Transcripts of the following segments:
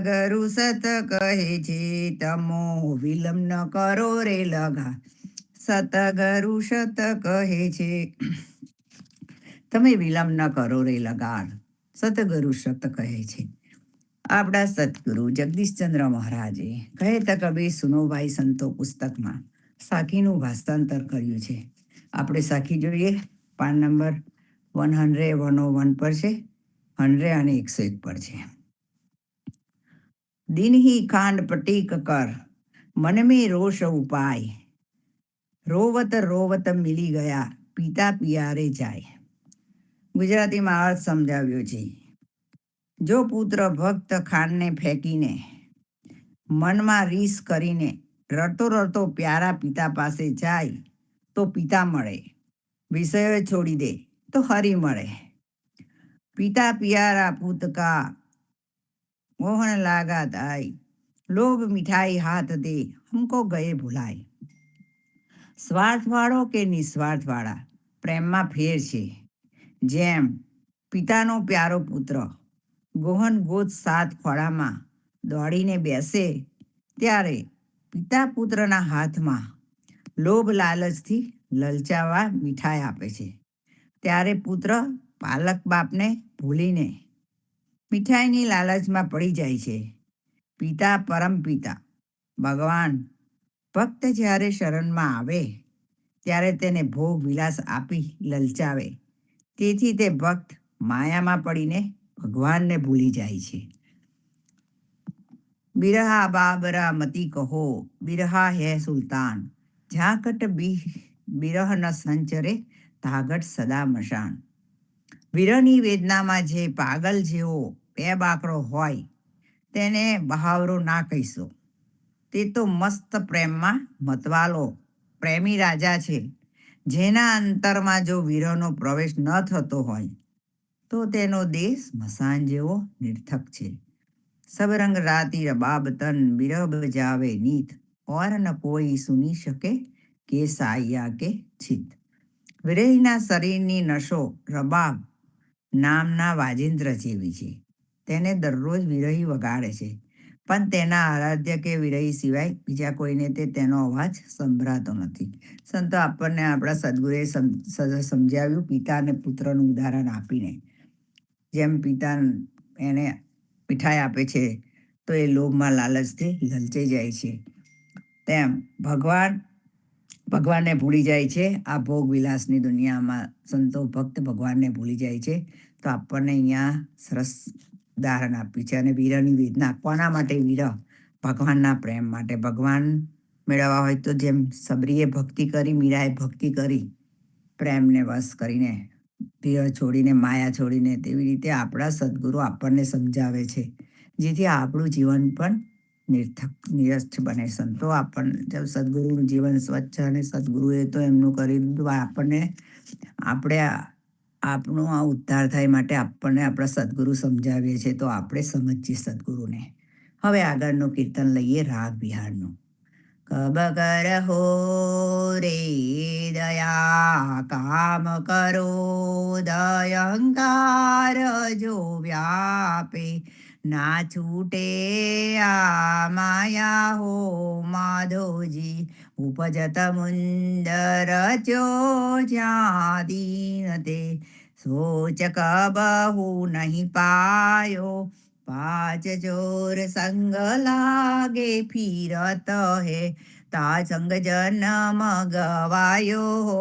ગરુ સત કહે છે તમો વિલંબ ન કરો રે લગા. સતગરુ સત કહે છે તમે વિલંબ ન કરો રે લગાડ. સતગુરુ સત કહે છે. આપણા સદગુરુ જગદીશચંદ્ર મહારાજે કહે ત કબીર સુનો ભાઈ સંતો પુસ્તકમાં સાખીનું ભાષાંતર કર્યું છે. આપણે સાખી જોઈએ. પાન નંબર 101 પર છે, 100 અને 101 પર છે. दिन ही खांड पटीक कर मन में रोष उपाय, रोवत रोवत मिली ગયા પિતા પિયારે જાય. ગુજરાતીમાં અર્થ સમજાવ્યો છે. જો પુત્ર ભક્ત ખાંડને ફેંકીને મનમાં રીસ કરીને રડતો રડતો પ્યારા પિતા પાસે જાય તો પિતા મળે, વિષયો છોડી દે તો હરી મળે. પિતા પિયારા પુત કા મોહન લાગા દાય, લોભ મિઠાઈ હાથ દે હમકો ગયે ભૂલાય. સ્વાર્થવાળો કે નિસ્વાર્થવાળા પ્રેમમાં ફેર છે. જેમ પિતાનો પ્યારો પુત્ર ગોહન ગોદ સાત ખોળામાં દોડીને બેસે ત્યારે પિતા પુત્રના હાથમાં લોભ લાલચથી લલચાવા મીઠાઈ આપે છે. ત્યારે પુત્ર પાલક બાપને ભૂલીને મીઠાઈની લાલચમાં પડી જાય છે. પિતા પરમ પિતા ભગવાન ભક્ત જ્યારે શરણમાં આવે ત્યારે તેને ભોગ વિલાસ આપી લલચાવે. તેથી તે ભક્ત માયામાં પડીને ભગવાનને ભૂલી જાય છે. બિરહા બાબરા મતી કહો, બિરહા હે સુલતાન, ઝાકટ બિરહ ન સંચરે તાગટ સદા મશાન. વિરહની વેદનામાં જે પાગલ જેવો બે બાકરો હોય તેને બહાવરો ના કહીશો. તે તો મસ્ત પ્રેમમાં મતવાલો પ્રેમી રાજા છે. જેના અંતરમાં જો વિરહનો પ્રવેશ ન થતો હોય તો તેનો દેહ સ્મશાન જેવો નિર્થક છે. સબરંગ રાતી રબાબ તન વિરહ બજાવે નીત, ઓર ન કોઈ સુની શકે કે સાયા કે છીત. વિરહીના શરીરની નશો રબાબ નામના વાજિંદ્ર જેવી છે. તેને દરરોજ વિરહી વગાડે છે, પણ તેના આરાધ્ય કે વિરહી સિવાય બીજા કોઈને તેનો અવાજ સંભળાતો નથી. સંતો આપણને આપણા સદગુરુએ સમજાવ્યું પિતા અને પુત્રનું ઉદાહરણ આપીને. જેમ પિતા એને મીઠાઈ આપે છે તો એ લોભમાં લાલચથી લલચાઈ જાય છે, તેમ ભગવાનને ભૂલી જાય છે. આ ભોગ વિલાસની દુનિયામાં સંતો ભક્ત ભગવાનને ભૂલી જાય છે. તો આપણને અહીંયા સરસ ઉદાહરણ આપ્યું છે. અને વિરહની વેદના કોના માટે? વિરહ ભગવાનના પ્રેમ માટે. ભગવાન મેળવવા હોય તો જેમ સબરીએ ભક્તિ કરી, મીરાએ ભક્તિ કરી, પ્રેમને વશ કરીને, વિરહ છોડીને, માયા છોડીને, તેવી રીતે આપણા સદગુરુ આપણને સમજાવે છે, જેથી આપણું જીવન પણ નિરસ્ત બને. સંતો આપણને સદગુરુનું જીવન સ્વચ્છ, અને સદગુરુએ તો એમનું કરી દીધું. આપણો આ ઉદ્ધાર થાય માટે આપણને આપણા સદગુરુ સમજાવીએ છીએ, તો આપણે સમજીએ સદગુરુને. હવે આગળનું કીર્તન લઈએ રાગ બિહારનું. કબ કર હો રે દયા, કામ કરો દયંકાર જો વ્યાપે, ના છૂટે આ માયા હો માધોજી, ઉપજત મુંદર ચો જ્યાં દીન તે, સોચ કબહુ નહીં પાયો, પાંચ ચોર સંગ લાગે ફિરત હે, તા સંગ જન્મ ગવાયો હો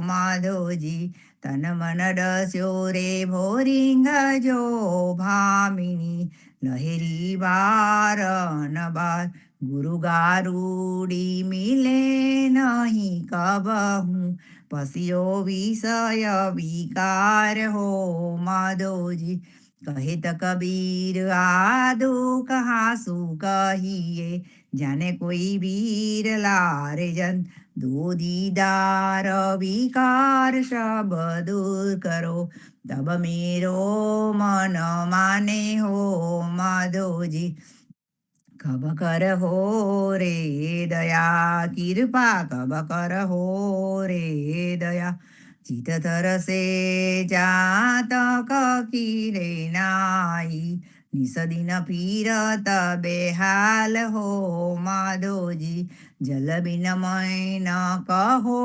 માધોજી, તન મન ડસ્યો રે ભોરિંગ જો ભામિની, લહેરી બાર ન બાર ગુરુ ગારુડી મિલે નહીં કબહું, પસ્યો વિષય વિકાર હો માધોજી, કહે ત કબીર આ દુઃખ હાસુ કહીએ, જાને કોઈ વીર લારે જન, દો દીદાર વિકાર સબ દૂર કરો, તબ મેરો મન માને હો માધોજી, કબ કર હો રે દયા, કૃપા કબ કર હો રે દયા, ચિત તરસે જાત કકીરે નાઈ, નિસદિન પીરત બેહાલ હો માધોજી, જલ બિન મૈન કહો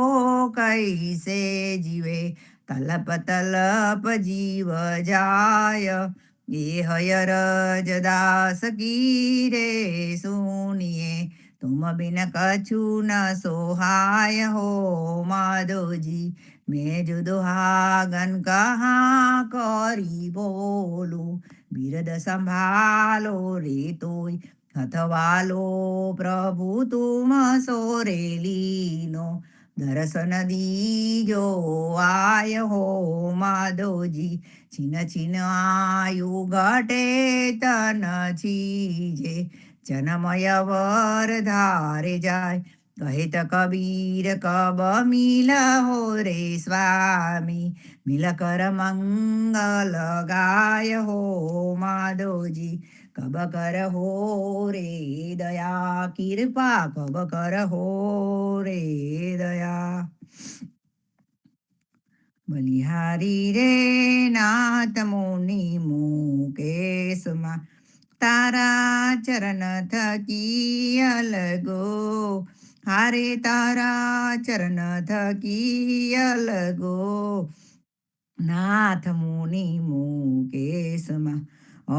કૈસે જીવે, તલપ તલપ જીવ જાય, એ હયરજ દાસ કી રે સુનિએ, तुम बिन कछु न सोहाय हो माधोजी, मैं जो दुहागन कहाँ करी बोलू, बिरद संभालो रे तोय, हथवालो प्रभु तुम सोरे लीनो, दर्शन दीजो आय हो माधोजी, छिन छिन आयु घटे तन छीजे, जनमय वर धारे जाय, कहित कबीर कब मिल हो रे स्वामी, मिल कर मंगल गाय हो माधोजी, कब कर हो रे दया, कृपा कब कर हो रे दया। बलिहारी रे नाथ मुनि मुकेश मा, तारा चरण थकी अलगो, हारे तारा चरण थकी अलगो, नाथ मुनि मुकेश मा,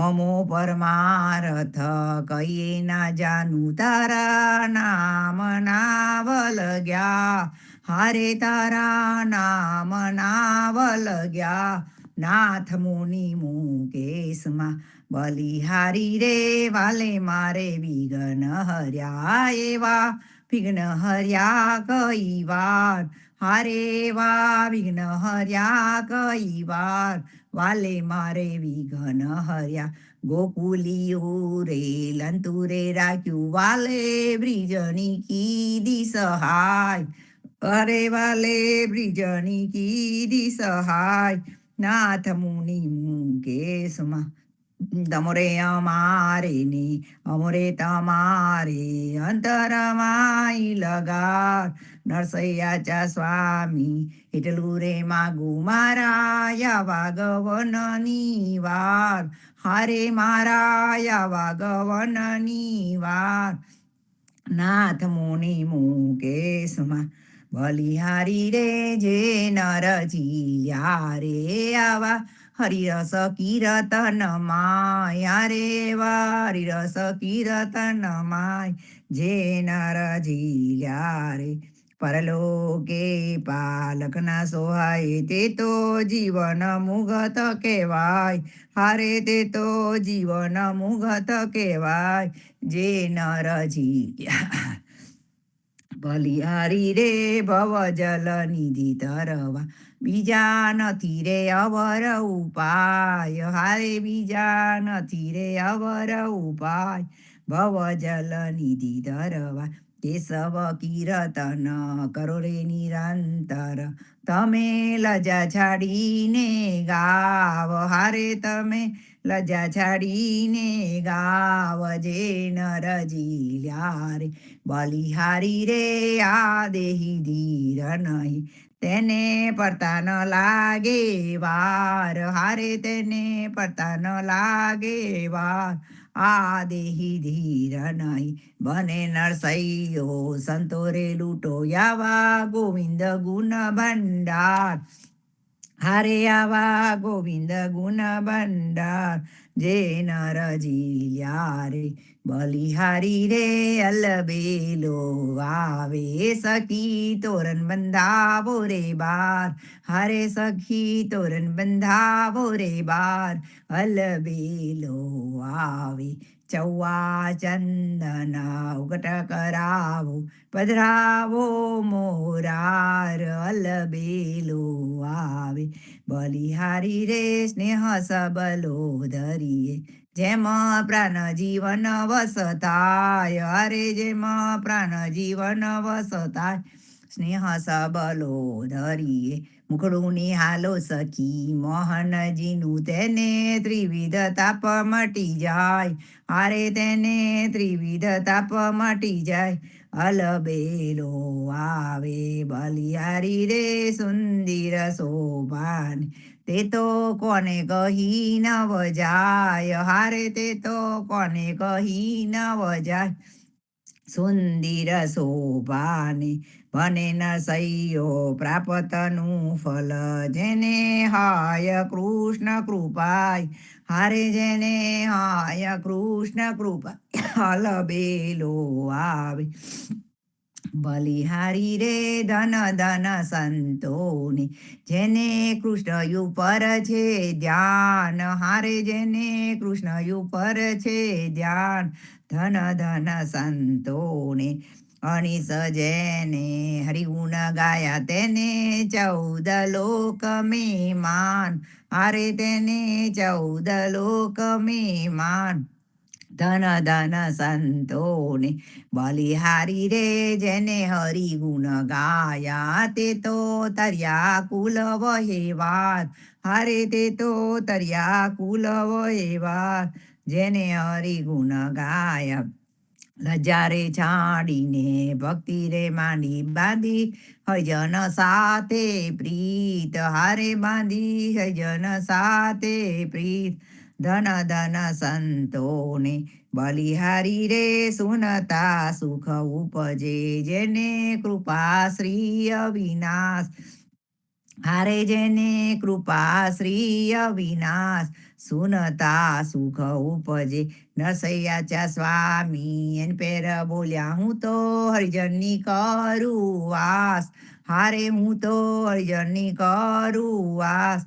अमो परमारथ कहिए ना जानू, तारा नाम नावल गया, हारे तारा नाम नावल गया, नाथ मुनि मुकेश मा, बलिहारी रे वाले मारे विघ्न हर्या, एवा विघ्न हर्या कई वार, हारे वा विघ्न हर्या कई वार, वाले मारे विघ्न हर्या, गोकुलियो रे लंतुरे राख्यु, वाले ब्रिजनी कीधी सहाय, अरे वाले ब्रिजनी कीधी सहाय, नाथ मुनि मुकेश मा, તમરે અમારે ને અમરે તમારે અંતરમાઈ લગાર, નરસૈયાચા સ્વામી એટલું રે માગુ મારા યાવા ગવનની વાર, હારે મારા યાવા ગવનની વાર, નાથ મુનિ મુકેશમાં, બલિહારી રે જે નરજીયા રે આવા, હરિરસ કીર્તન માય રે વા, હરિરસ કીર્તન માય, જે નરજીયા રે, પરલોકે પાલકના સોહાય, તે તો જીવન મુગત કહેવાય, હારે તે તો જીવન મુગત કહેવાય, જે નરજીયા, બલિહારી રે ભવ જલ નિધિ તરવા, બીજા નથી રે અવર ઉપાય, હારે બીજા નથી રે અવર ઉપાય, ભવ જલ નિધિ ધરવા, કેશવ કીર્તન કરો રે નિરંતર, તમે લજા છાડીને ગાવ, હારે તમે લજા છાડીને ગાવ, જે નરજીયા રે, બલિહારી રે આ દેહી ધીર નહીં, તેને પડતા ન લાગે વાર, હારે તેને પડતા ન લાગે વાર, આ દેહી ધીર નહીં, બને નરસૈયો સંતોરે લૂટો, યાવા ગોવિંદ ગુણ ભંડાર, હારે આવા ગોવિંદ ગુણ ભંડાર, જે નરજીયા રે, બલિહારી રે અલબેલો આવે, સખી તોરણ બંધાવો રે બાર, હારે સખી તોરણ બંધાવો રે બાર, અલબેલો આવે, ચૌવા ચંદન ઉગટ કરાવો, પધરાવો મોરાર, અલબેલો આવે, બલિહારી રે સ્નેહ સબલો ધરીએ, જેમ પ્રાણ જીવન વસતાય, અરે જેમ પ્રાણ જીવન વસતાય, સ્નેહ સબલો ધરીએ, મુખડું નિહાલો સખી મોહનજીનું, તેને ત્રિવિધ તાપ મટી જાય, હારે તેને ત્રિવિધ તાપ મટી જાય, અલબેલો આવે, બલિહારી રે સુંદર શોભાને, તે તો કોને કહી ન વજાય, હારે તે તો કોને કહી ન વજાય. સુંદર શોભાને બને ન સૈયો પ્રાપ્તનું ફલ, જેને હાય કૃષ્ણ કૃપાય, હારે જેને હાય કૃષ્ણ કૃપા હલ બેલો આવે. બલિહારી રે ધન ધન સંતોને, જેને કૃષ્ણ ઉપર છે ધ્યાન, હારે જેને કૃષ્ણ ઉપર છે ધ્યાન. ધન ધન સંતોને અનિસ જેને હરિગુણ ગાયા, તેને 14 લોક મેં હારે તેને 14 લોક મેં. ધન ધન સંતોને બલિહારી રે, જેને હરિગુણ ગાયા, તે તો તર્યા કુલ વહેવાર, હારે તે તો તર્યા કુલ વહેવાર. જેને હરિગુણ ગાયા, લજ્જા રે છાડીને ભક્તિ રે માંડી બાંધી, હરિજન સાથે પ્રીત, હારે બાંધી હરિજન સાથે પ્રીત. ધન ધન સંતોને બલિહારી રે, સુનતા સુખ ઉપજે, જેને કૃપા શ્રી અવિનાશ, હારે જેને કૃપા શ્રી અવિનાશ. સુનતા સુખ ઉપજે નરસૈયાચા સ્વામી, એન પેર બોલ્યા હું તો હરિજનની કરું વાસ, હારે હું તો હરિજનની કરું વાસ.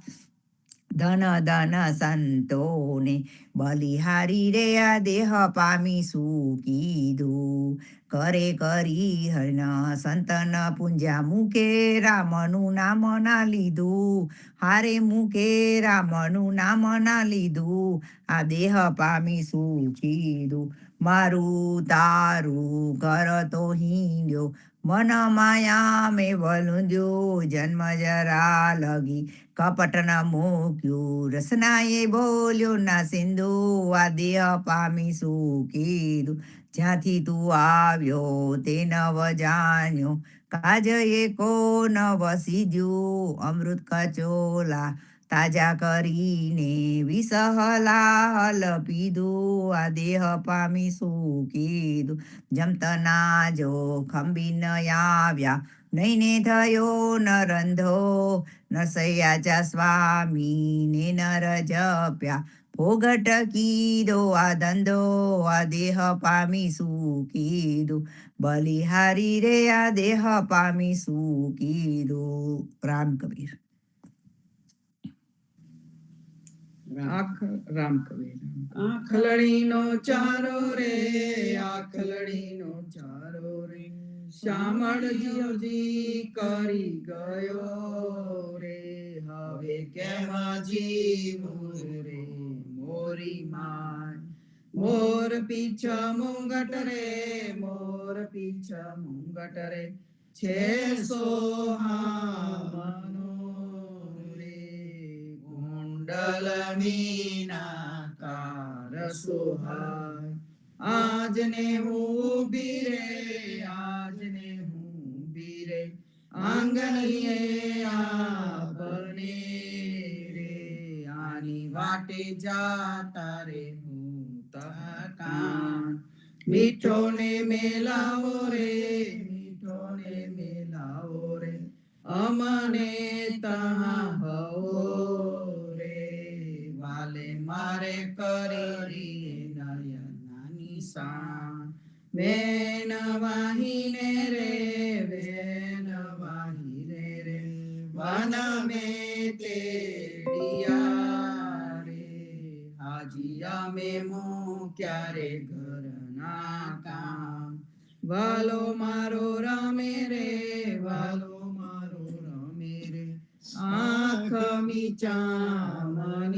ધન ધન સંતોને બલિહારી રે, આ દેહ પામી શું કીધું, કરે કરી હરિન સંતન પૂંજા, મુકે રામનું નામ ના લીધું, હારે મુકે રામનું નામ ના લીધું. આ દેહ પામી શું કીધું, મારું તારું કરતો હિંડ્યો, મન માયા મેં વલુંદ્યો, જન્મ જરા લગી કપટ ન મૂક્યું, રસનાએ બોલ્યો ના સિંધુ. આ દેહ પામી શું કીધું, જ્યાંથી તું આવ્યો તે નવ જાણ્યો, કાજ એકો નવ સીધ્યું. અમૃત કચોલા તાજા કરીને વિસહલાહલ પીધું. આ દેહ પામી શું કીધું, જમતના જો ખંભી ન આવ્યા, નઈને થયો ન રંધો, નરસૈયાચા સ્વામીને નર જપ્યા, ભોગટ કીધો આ ધંધો. આ દેહ પામી શું કીધું, બલિહારી રે આ દેહ પામી શું કીધું. રામ કબીર. રામ કબીર. આખલડીનો ચારો રે, આખલડીનો ચારો રે, શામળજીજી કરી ગયો રે, હવે કેમ જીવું રે મોરી માય. મોર પીછ મુંગટ રે, મોર પીછ મુંગટ રે, છે સોહામનો રે, કુંડલ મીના કાર સોહાય. આજને હું ઊભી રે, આજને હું ઊભી રે, આંગણીએ આપને રે, આની વાટે જાતા રે હું તકાન. મીઠો ને મેલાવો રે, મીઠો ને મેલાવો રે, અમને તહાં હવો રે, વાલે મારે કરી નયનાની સાણ. વેન વાહીને રે, વેન વાહીને રે, વન મેં તેડિયા રે, હાજી અમે મૂક્યા રે ઘરના કામ. વાલો મારો રમે રે, વાલો મારો રમે રે, આંખ મીચામણી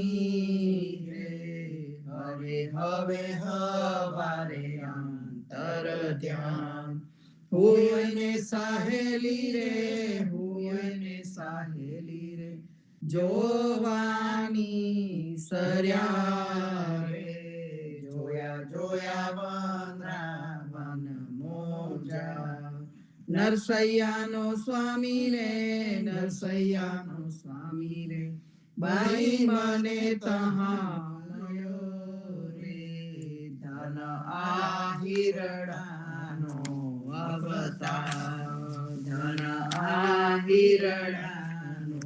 રે, હવે હવે હવારે અંતર ધ્યાન. હુયને સાહેલી રે, હુયને સાહેલી રે, જોવાની સર્યા રે, જોયા જોયા વન મોજા. નરસૈયાનો સ્વામી રે, નરસૈયાનો સ્વામી રે, બાઈ મને તહાયો રે ધન આહિરડાનો અવતાર ધન આહિરડાનો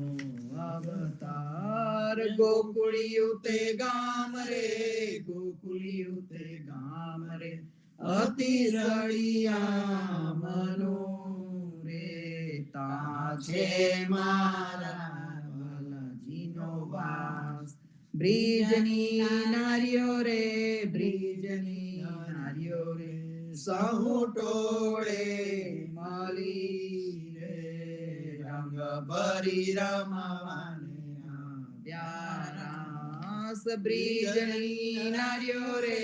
અવતાર ગોકુળિયું તે ગામ રે ગોકુળિયું તે ગામ રે અતિ રળિયા મનો રે તા છે મારા વાલાજીનો વાસ બ્રિજની નારીઓ રે બ્રિજની નારીઓ રે સહુ ટોળે મળી રે રંગ ભરી રમવાને પ્યારાસ બ્રિજની નારીઓ રે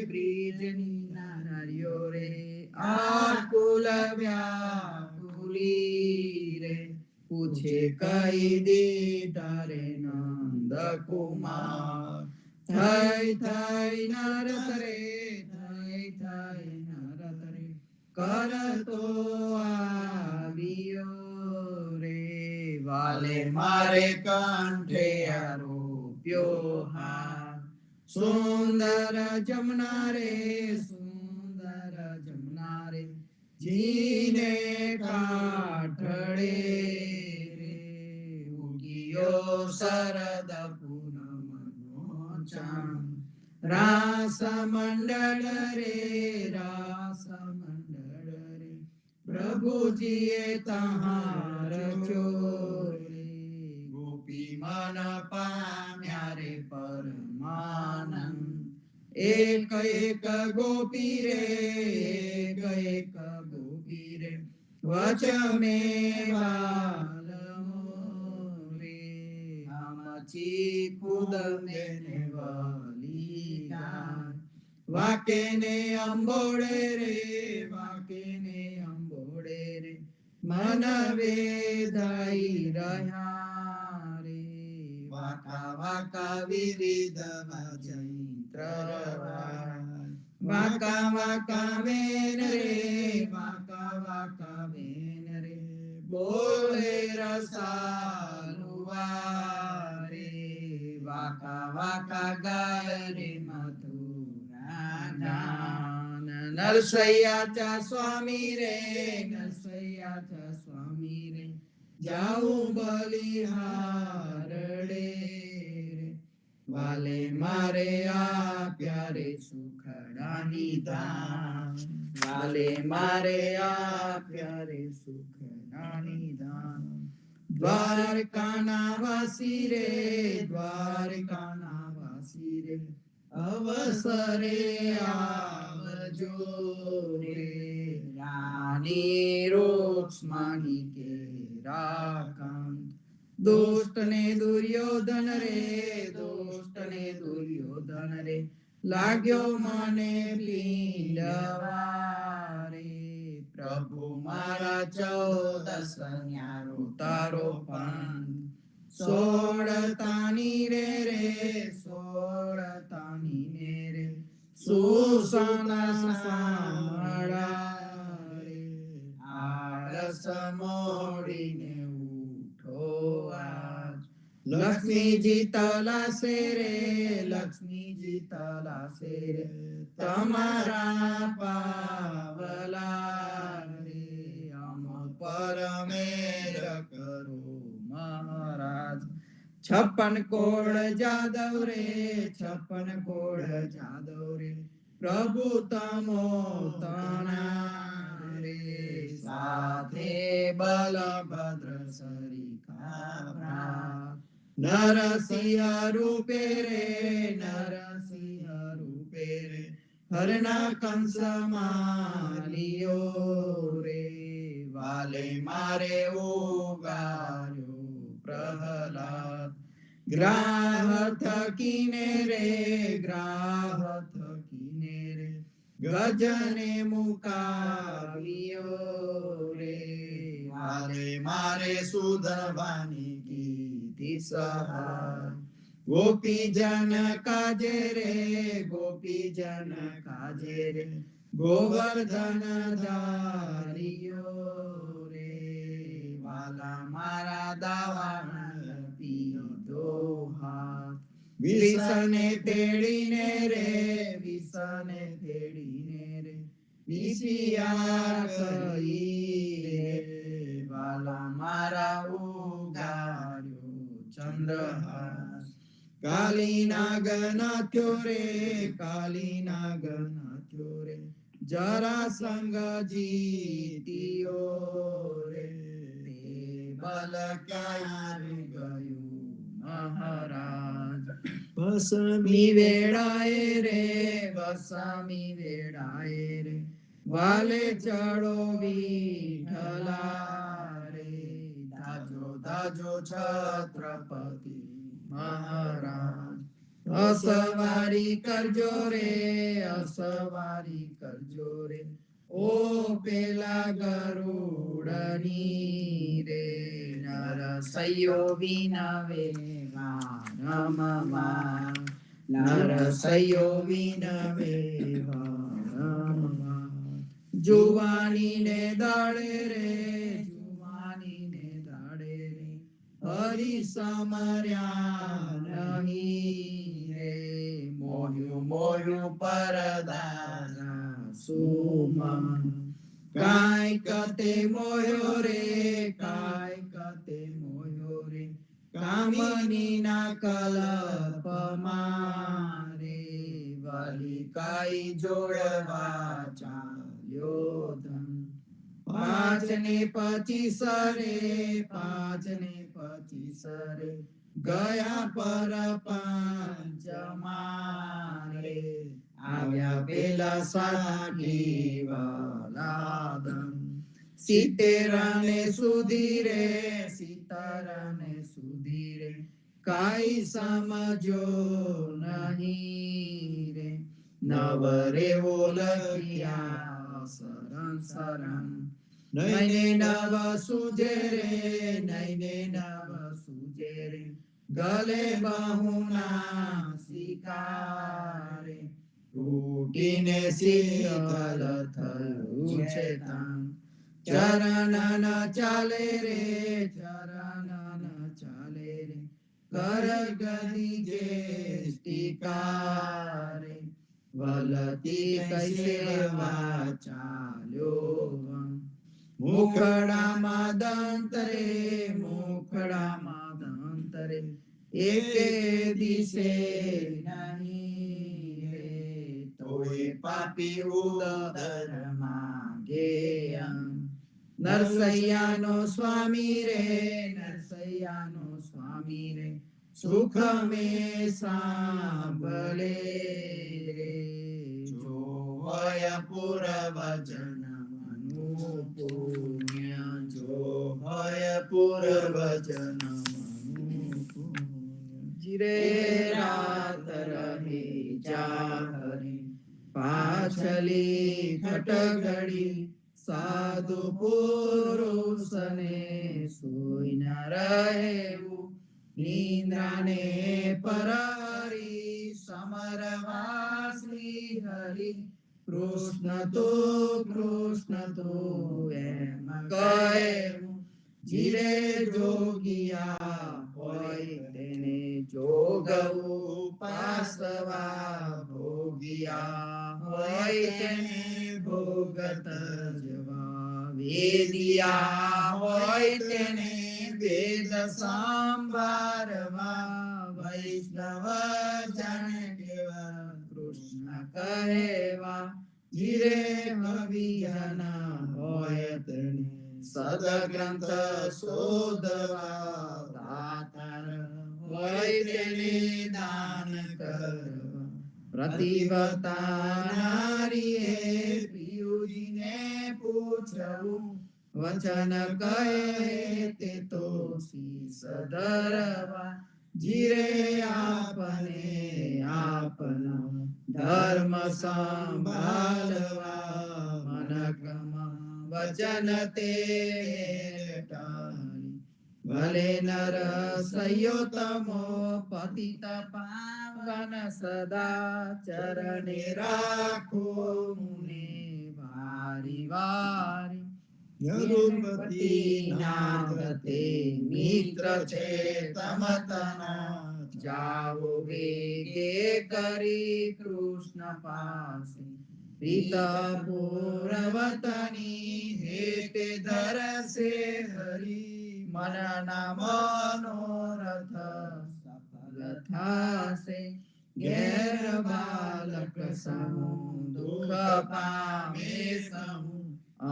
બ્રિજની નારીઓ રે આકુલ વ્યાકુલી રે પૂછે કઈ દીધા રે નંદ કુમાર થઈ થઈ નરત રે થઈ થઈ નરત રે કરતો આવ્યો રે વાલે મારે કંઠે આરોપ્યો હા સુંદર જમના રે સુંદર જમના રે જીને કાઠડે રે ઉગિયો શરદ પૂનમનો ચાંદ રાસ મંડળ રે રાસ મંડળ રે પ્રભુજીએ તહાર ચોરે ગોપી મન પામ્યા રે પરમાનંદ એક એક ગોપી રે એક એક ગોપી રે વચ મે વાલમો રે આમચી ખુદ મેને વાલી ગાય વાકે ને અંબોડે રે વાકે ને અંબોડે રે મન વેદાઈ રહ્યા રે વાકા વાકા વિવિધ ચૈત્ર વાકા વાકા વેન રે વાકા વાકા વેન રે બોલે રસાલુવા રે વાકા વાકા ગાય રે મથુરા ગાન નરસૈયા ચા સ્વામી રે નરસૈયા ચા સ્વામી રે જાઉં બલિહારડે રે વાલે મારે આપ્યા રે સુખડાની દાન વાલે મારે આપ્યા રે સુખડાની દાન દ્વારકાના વાસી રે દ્વારકાના વાસી રે અવસરે આવજો રે રાની રોક્ષ્મણી કે રાકાંત દુષ્ટ ને દુર્યોધન રે દુષ્ટ ને દુર્યોધન રે લાગ્યો મને પીંડવા રે પ્રભુ મારા 14 ન્યારો તારો પંથ 16 તાની રે 16 તાની ને રે સુસના સામળા રે આળસ મોડીને લક્ષ્મીજી તલાશે રે લક્ષ્મીજી તલાશે રે તમારા પાવલા રે અમ પરમેર કરો મહારાજ 56 કોળ જાદવ રે 56 કોળ જાદવ રે પ્રભુ તમો તણા રે સાથે બલભદ્ર સરિકા નરસિંહ રૂપે રે નરસિંહ રૂપે રે હરના કંસ માલિયો રે વાલે મારે ઉગાર્યો પ્રહલાદ ગ્રાહ થકીને રે ગ્રાહ થકીને રે ગજને મુકાવ્યો રે વાલે મારે સુધરવાની કીધી સહાય ગોપીજન કાજે રે ગોપીજન કાજે રે ગોવર્ધન ધારિયો રે વાલા મારા દાવાન પીધો વિષને તેડીને રે, વિષને તેડીને રે, વિષિયા કરી રે, વાલા મારા ઉગાર્યો ચંદ્રહાસ. કાલી નાગ નાચ્યો રે, કાલી નાગ નાચ્યો રે, જરાસંઘ જીત્યો રે, તે બલ ક્યાં ગયું મહારાજ. ભસમી વેળાએ રે, ભસમી વેળાએ રે, વાલે ચડો વિઠ્ઠલા રે, દાજો દાજો છત્રપતિ મહારાજ. અસવારી કરજો રે, અસવારી કરજો રે, ઓ પેલા ગરુડની રે, નરસૈયો વિનવે રમવા, નરસૈયો વિનવે રમવા. જુવાની ને દાડે રે, જુવાની ને દાડે રે, હરી સમર્યા નહીં રે, મોહ્યું મોહ્યું પરદારા સુમન. કાંઈ કતે મોહ્યો રે, કાંઈ કતે મોહ્યો રે, કામની ના કલ્પ મારે, વળી કાઈ જોડવા ચાલ્યો ધન. 5 ને 25 રે, 5 ને 25 રે, ગયા પર પાંચ મારે, આવ્યા પેલા સાઠી વાલા ધન. 70 ને સુધી રે, 70 ને સુધી રે, કાઈ સમજો નહીં રે, નવ રે ઓલખ્યા શરણ શરણ. નૈને નવ સુજે રે, નૈને નવ સુજે રે, ગલે બાહુના શિકારે, તૂટીને શીતલ થયું છે તાન. ચરણ ન ચાલે રે, ચરણ ન ચાલે રે, કર ગદી જેષ્ટિકારે, વલતી કૈસે ચાલ્યો વન. મુખડામાં દંત રે, મુખડામાં દંત રે, એકે દિશે નહીં રે, તોય પાપી ઉદર માંગે અંગ. નરસૈયાનો સ્વામી રે, નરસૈયાનો સ્વામી રે, સુખ મે સાંભળે રે, જો હોય પૂર્વજન્મનું પુણ્ય, જો હોય પૂર્વજન્મનું પુણ્ય. જીરે રાત રહે જાગરે, પાછલી ખટગડી, સાધુ પુરુષને સુઈ ન રહેવું, નિંદ્રાને પરહરી, સમરવા શ્રી હરિ. કૃષ્ણ તો એમ કહેવું, જીરે જોગિયા હોય તેને જોગવું, પાસવા ભોગિયા હોય તેને ભોગત જવા, વેદિયા હોય તેને વેદ સાંભળવા, વૈષ્ણવ જન કેવા કૃષ્ણ કહેવા, જીરે હવિજન હોય તેને સદગ્રંથ શોધવા, દાતાર હોય તેને દાન કરવા, પ્રતિવતા નારીએ પિયુજીને પૂછવું, વચન કહે તે તો શીશ ધરવા, જીરે આપને આપનો ધર્મ સંભાળવા, મનકમ વચન તે ટાળી. ભલે નર સયોતમો પતિત પાવન, સદા ચરણે રાખો મુને વારી વારી. યદુપતિ નાથ તે મિત્ર છે તમતના, જાઓ વેગે કરી કૃષ્ણ પાસે પ્રીત પૂર્વતની હેતે ધરસે હરી મનના મનોરથ સફલ થાશે ઘેર બાલક સહુ દુઃખ પામે સહુ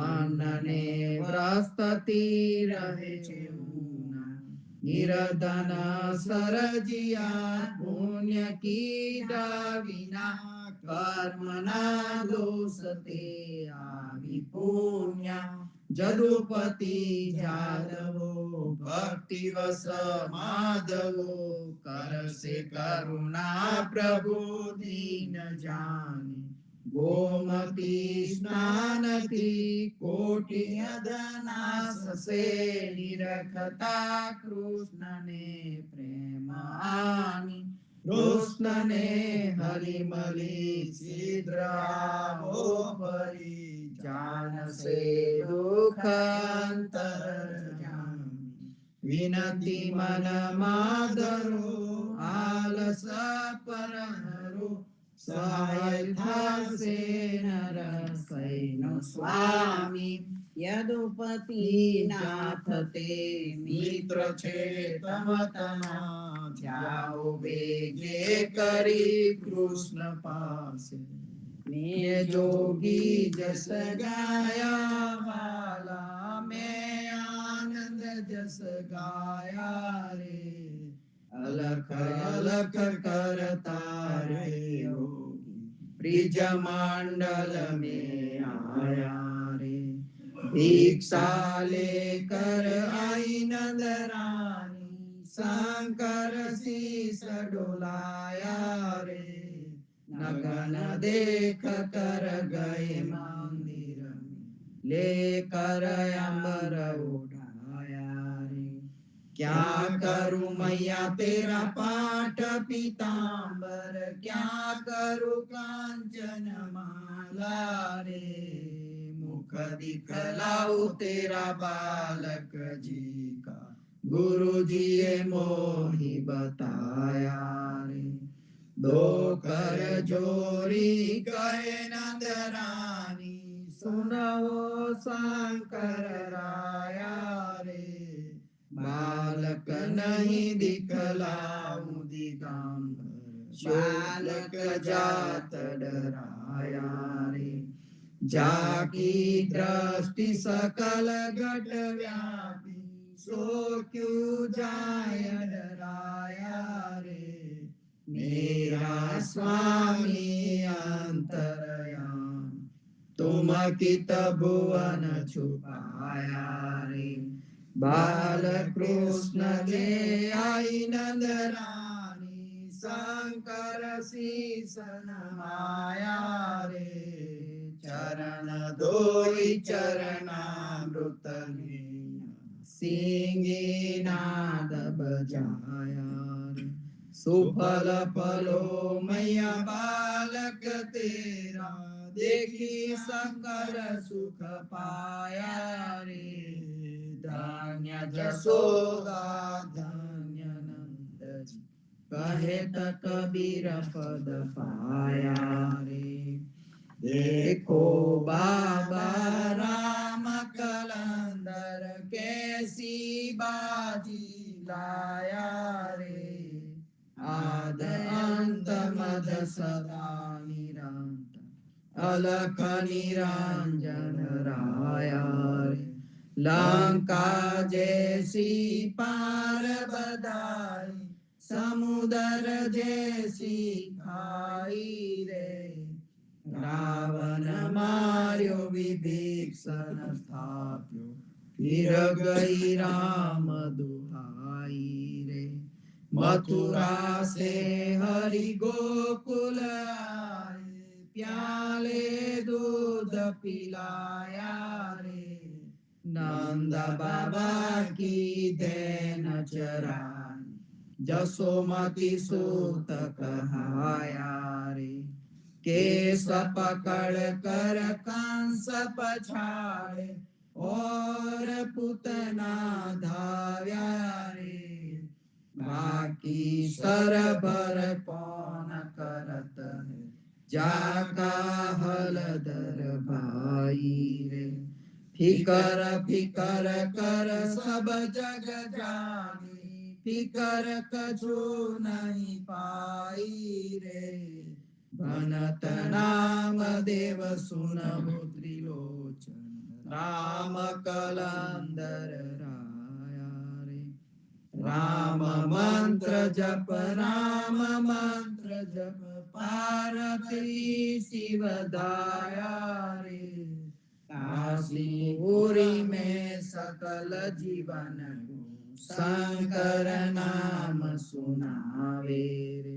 અન્નને વ્રસ્તતી રહે છે ઉના નિરધન સરજિયા પુણ્ય કીધા વિના કર્મના દોષ તે આવી પુણ્ય જદુપતિ જાદવો ભક્તિ વસ માધવો કરશે કરુણા પ્રભુ દીન જાને ગોમતી સ્નાનથી કોટી અધનાસસે નિરખતા કૃષ્ણને પ્રેમાની કૃષ્ણને હલી મલી છિદ્રાવો પરી જાનસે દુઃખાંતર વિનતી મન માધરો આલસ પરહરો સહાય થાશે નર સૈનો સ્વામી યદુપતિ નાથ તે મિત્ર છે તમ તમા જાઓ વેગે કરી કૃષ્ણ પાસે મેં જોગી જસ ગાયા વાલા મેં આનંદ જસ ગાયા રે અલખ અલખ કરતા રે યોગી ब्रिज मंडल में आया रे भिक्षा लेकर आई नंदरानी शंकर शीस डोलाया रे नगन देख कर गए मंदिर में लेकर अंबर उठाया रे क्या करूं मैया तेरा पाठ पीतांबर क्या करूं कांचन माला रे मुख दिखलाऊं तेरा बालक जी का गुरु जी मोही बताया रे दो कर जोरी कहे नंदरानी सुनो शंकर राया रे बालक नहीं दिखलाऊं दिगंबर बालक जात डराया रे जाकी दृष्टि सकल घट व्यापी सो क्यों जाय डराया रे मेरा स्वामी अंतरयाम तुम कित भुवन छुपाया रे बाल कृष्ण जे आई नंदरानी शंकर शीस नमाया रे चरण धोई चरणामृत सिंगी नाद बजाया रे सुफल फलो मैया बालक तेरा देखी सकल सुख पाया रे धन्य जसोदा धन्य नंद जी कहे त कबीर पद पाया रे देखो बाबा राम कलंदर कैसी बाजी लाया रे आद अंत मद सदा निरंत अलख निरंजन राया रे लंका जैसी पार बधाई समुद्र जैसी खाई रे रावण मार्यो विभीषण स्थाप्यो फिर गई राम दुहाई रे मथुरा से हरि गोकुल आए प्याले दूध पिलाया रे नंद बाबा की देन चराई जसोमती सूत कहाया रे केस पकड़ कर कंस पछाड़े और पुतना धाव्या रे बाकी सरभर कौन करत है, जाका हलधर भाई रे। फिकर फिकर कर सब जग जानी, फिकर कछु नहीं पाई रे। भनत नाम देव सुनहु त्रिलोचन, राम कलंदर राया रे। राम मंत्र जप, राम मंत्र जप, पार्वती शिव दाया रे। काशीपुरी में सकल जीवन को, शंकर नाम सुनावे रे।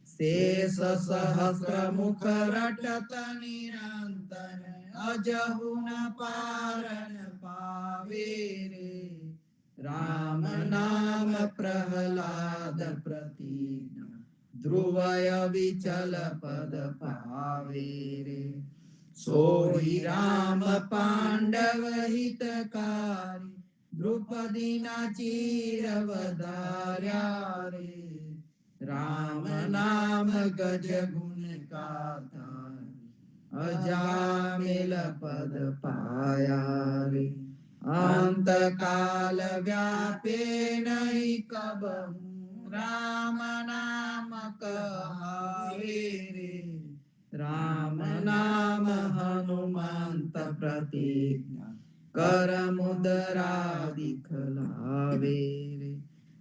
शेष सहस्र मुख रटत निरंतर, अजहु न पारन पावे रे। राम नाम प्रहलाद प्रतिज्ञा, ध्रुवय विचल पद पावे रे। सोई राम पांडव हितकारी, द्रौपदी ना चीरवधार्या रे। राम नाम गज गुण गाथा, अजामिल पद पाया रे। अंत काल व्यापे नहीं कबहू, राम नाम कहावे रे। राम नाम हनुमंत प्रतिज्ञा, कर मुद्रा दिखलावे रे।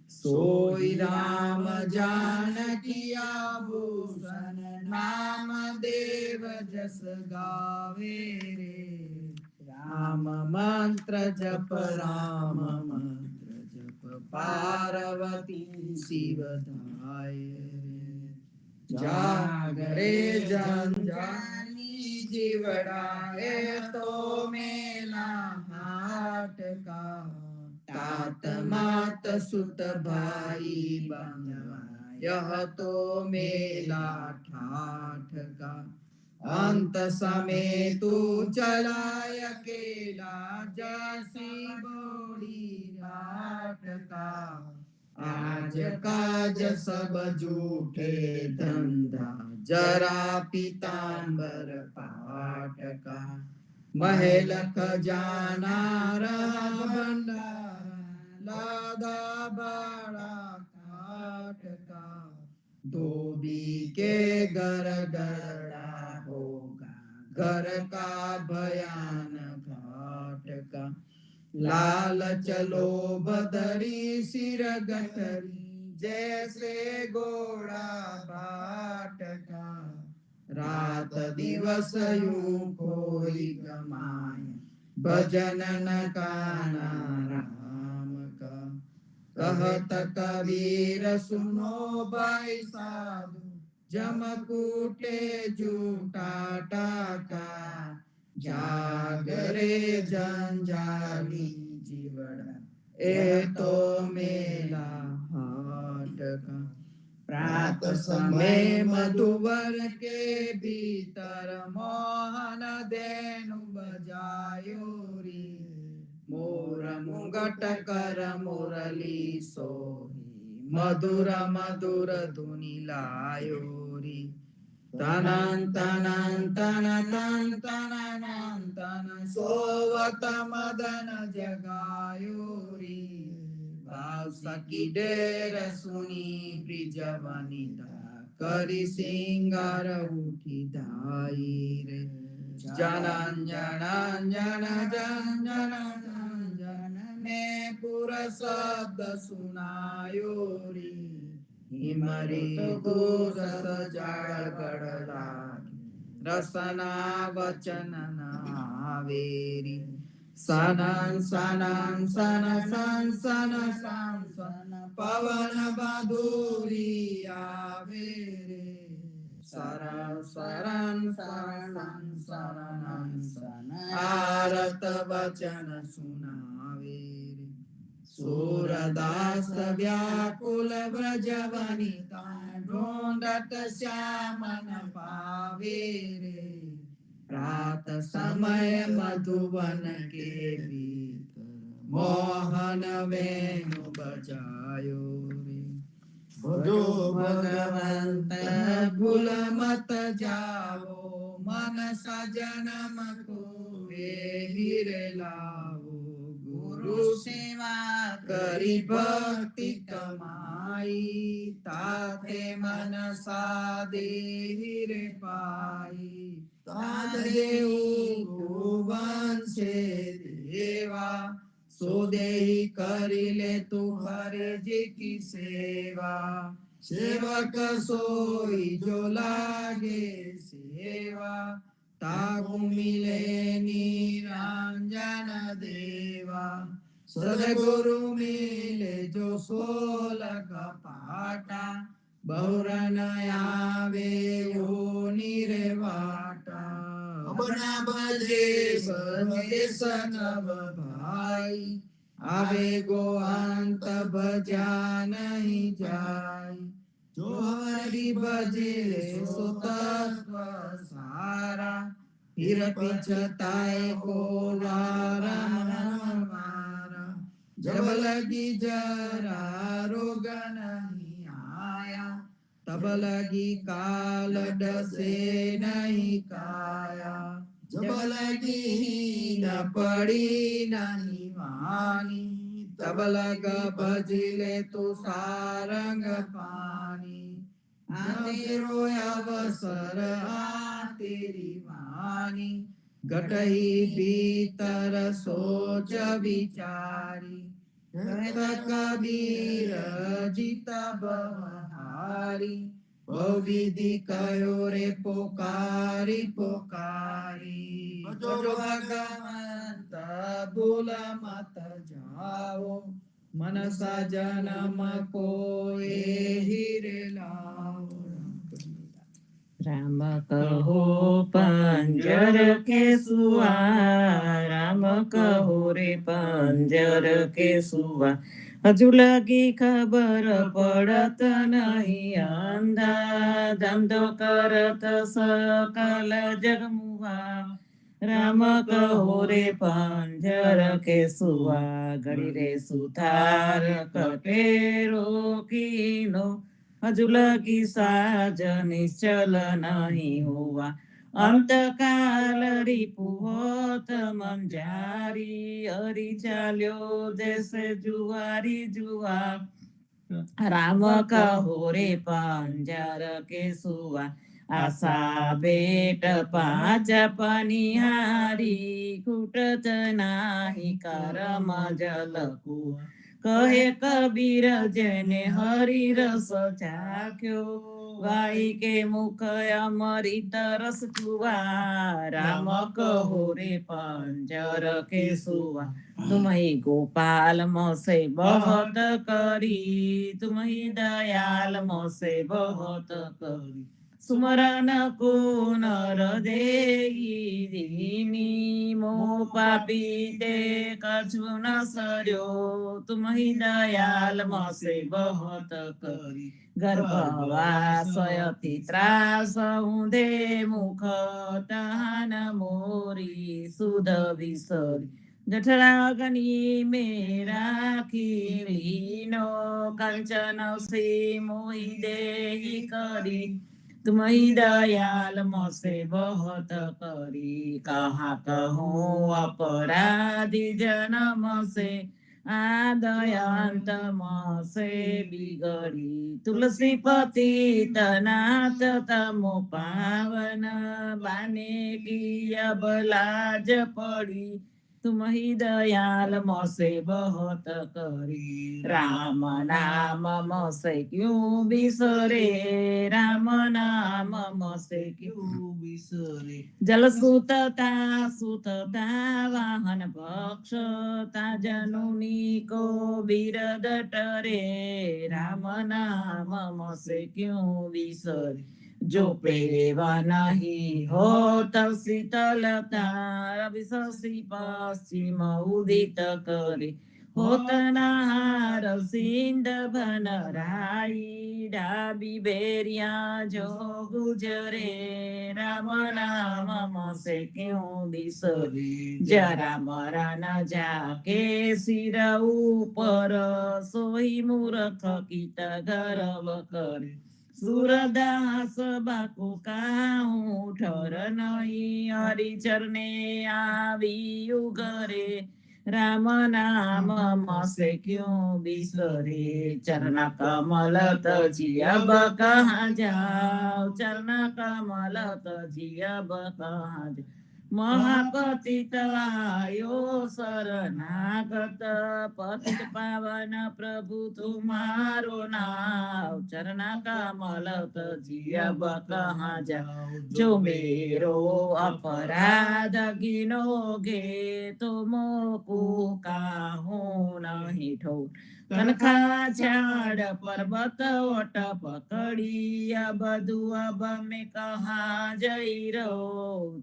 सोई राम जानकी आभूषण, नाम देव जस गावे रे। राम मंत्र जप, राम मंत्र जप, पार्वती शिव धाय रे। जागरे जन जानी जीवड़ाए, तो मेला हाट का। तात मात सुत भाई बंधवा, यह तो मेला ठाठ का। अंत समय तू चला अकेला, जैसी बोड़ी रात का। आज काज सब झूठे धंधा, जरा पीतांबर पाट का। महल खजाना रहा भंडारा, लादा बड़ा काट का। धोबी के घर गड़ा होगा, घर का भयान घाट का। लाल चलो बदरी सिर गठरी, जैसे घोड़ा बाट का। रात दिवस यूं कोई गमाए, भजन न काना राम का। कहत कबीर सुनो भाई साधु, जमकूटे जूटा टाका। जागरे जंजाली जीवड़ा, ए तो मेला हाट का। प्रात समय मधुवर के भीतर, मोहन धेनु बजायो रे। मोर मुंगट कर मुरली सोही, मधुर मधुर धुनि लायो रे। तनन तनन तन तन तनन तन, सोवत मदन जगायो रे। भाव सखी डेर सुनी ब्रिज वनिता, करि सिंगार उठी धाई रे। जनन जनन जन जन जन जन, में पुर शब्द सुनायो रे। हिमरी घोष जाड़ गढ़ लागे, रसना वचन नावेरी। सनन सनन सन सन सन सन सन, पवन बधूरी आवे रे। सरन सरन सरन सरन सन, आरत वचन सुनावे रे। सूरदास व्याकुल ब्रज वनिता, ढूंढत श्याम न पावे रे। प्रात समय मधुवन के भीतर, मोहन वेणु बजायो रे। ભજો ભગવંત ભૂલ મત જાવો, મન સજનમ કો હિરે લાવો. ગુરુ સેવા કરી ભક્તિ કમાઈ, તાતે મન સાદે હિરે પાઈ. તાદેવું ભુવન છે દેવા, સો દેહી કરી લે તું હરજી કી સેવા. સેવક સોઈ જો લાગે સેવા, તાકુ મિલે નિરંજન દેવા. સદગુરુ મિલે જો સોલક પાટા, બહુરન આવે ઓ નિર્વાટા. અબના ભજે ભજે સનવ ભાઈ, આવે ગોઅંત ભજ્યા નહીં જાય. જો હરિ ભજે સો તત્વ સારા, હિર પીછતાય કો વારમ મારા. જબ લગી જરા રોગ નહીં આયા, તબ લગી કાલ ડસે નહીં કાયા. જબ લગી ન પડી નહીં વાણી, તબ લગ ભજી લે તું સારંગ પાણી. આ તેરો અવસર આ તેરી વાણી, ઘટહી ભીતર સોચ વિચારી. કહેત કબીર જીતા બહારી, બહુવિધિ કયો રે પોકારી પોકારી. ભજો ભગવંત ભૂલ મત જાઓ, મન સજનમ કોઈ હિરે લાવો. રામ કહો પંજર કે સુવા, રામ કહો રે પંજર કે સુવા. હજુ લગી ખબર પડત નહીં અંધા, ધંધો કરત સકલ જગમુવા. રામ કહો રે પંજર કે સુવા, ઘડી રે સુથાર કટેરો કીનો. હજુ લગી સાજ નિશ્ચલ નહીં હોવા. અંતકાલ રીપુ હોત મંજારી, હરી ચાલ્યો દેશે જુવારી જુવા. રામ કહો રે પંજર કે સુવા, આશા બેટ પાંચ પનિહારી. ખૂટત નાહી કરમ જલકુ, કહે કબીર જેને હરિ રસ ચાખ્યો. વાઈ કે મુખ અમૃત રસ ચુવા. રામ કહો રે પંજર કે સુવા, તુમહી ગોપાલ મોસે બહોત કરી, તુમહી દયાલ મોસે બહોત કરી. સુમરન કો નર દેઈ દીની, મો પાપી તે કછુ ન સર્યો. તુમહી દયાલ મોસે બહોત કરી. ગર્ભવાસયતિ ત્રાસ ઊંધે મુખ, તહન મોરી સુધ વિસરી. જઠરાગ્નિ મેં રાખી લીનો, કંચન શ્રી મોહી દેહી કરી. તુમહી દયાલ મોસે બહોત કરી. કહા કહું અપરાધી જન્મ સે, આ દયાંત મોસે બિગડી. તુલસી પતિ તનાથ તમો પાવન, બાને કી અબ લાજ પડી. તુમહી દયાલ મોસે બહોત કરી. રામ નામ મોસે ક્યું બિસરે, રામ નામ મોસે ક્યું બિસરે. જલ સુતતા સુતતા વાહન ભક્ષતા, જનુની કો બિરદ ટરે. રામ નામ મોસે ક્યું બિસરે. જો પ્રેવા નહીં હોત શીતલતા, રવિ શશી પશ્ચિમ ઉદિત કરે. પોતના હાર સિંધ ભનરાઈ ડાબી બેરિયા જો ગુજરે રામ નામ મસે ક્યું બિસરી જરા મરા ન જાકે સિર ઉપર સોઈ મૂર્ખ કીટ ગર્વ કરે સુરદાસ બાકુ કાહું ઠર નહીં હરિચરને આવી ઉગરે રામ નામ મસે ક્યું બિસરે ચરણ કમલ તજી અબ કહા જાઓ ચરણ કમલ તજી અબ કહા જાઓ મહાપતિત આયો શરણાગત પતિત પાવન પ્રભુ તુમારો નામ ચરણ કમલ તજી અબ કહા જાઓ જો મેરો અપરાધ ગિનોગે તો મોકુ કાહું નહીં ઠો કનખા ઝાડ પર્વત ઓટ પકડી અબ બધું અબ મેં કહા જઈ રહો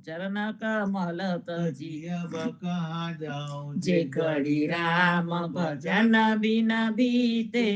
ચરણ કમલ તજી અબ કહા જાઓ જે ઘડી રામ ભજન બિન બીતે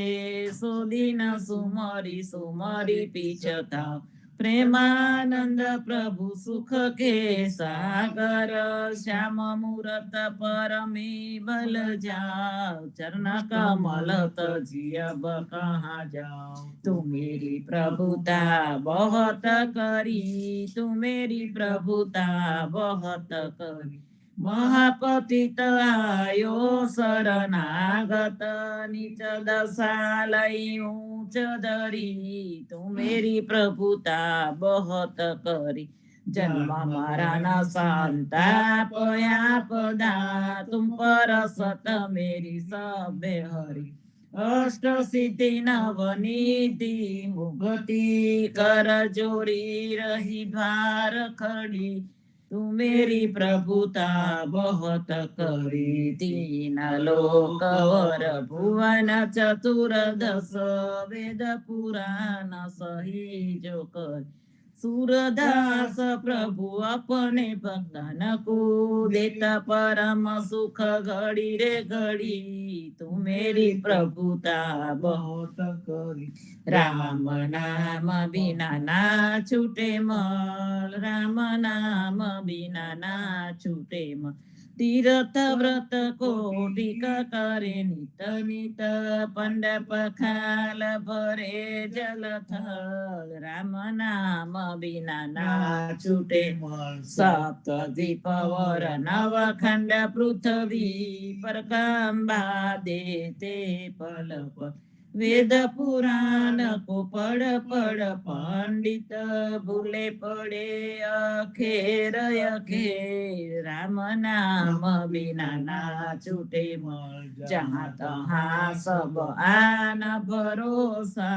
સો દિન સુમરી સુમરી પીછતા પ્રેમાનંદ પ્રભુ સુખ કે સાગર શ્યામ મૂરત પરમે બલ જાઓ ચરણ કમલ તજી અબ કહા જાઓ તું મેરી પ્રભુતા બહોત કરી તું મેરી પ્રભુતા બહોત કરી મહાપતિત આયો શરણાગત નીચ દશા લઈ ઊંચ ધરી તું મેરી પ્રભુતા બહોત કરી જન્મ મરણ સંતાપ આપદા તુમ પર સત મેરી સબે હરી અષ્ટ સિદ્ધિ નવનીતિ મુક્તિ કર જોડી રહી ભાર ખડી તું મેરી પ્રભુતા બહોત કરી તીન લોક વર ભુવન ચતુર્દશ વેદ પુરાણ સહી જો કર सूरदास प्रभु अपने भक्तन को देता परम सुख घड़ी रे घड़ी तू मेरी प्रभुता बहुत करी राम नाम बिना ना छूटे मल राम नाम बिना ना छूटे मल तीर्थ व्रत कोटिक करे नित नित पंड पखाल भरे जल थल राम नाम बिना ना छूटे सप्त दीप वर नव खंड पृथ्वी पर कंबा देते पल पल वेद पुराण को पढ़ पढ़ पंडित भूले पड़े अखेर अखेर राम नाम बिना ना छूटे मल जहाँ तहाँ सब आन भरोसा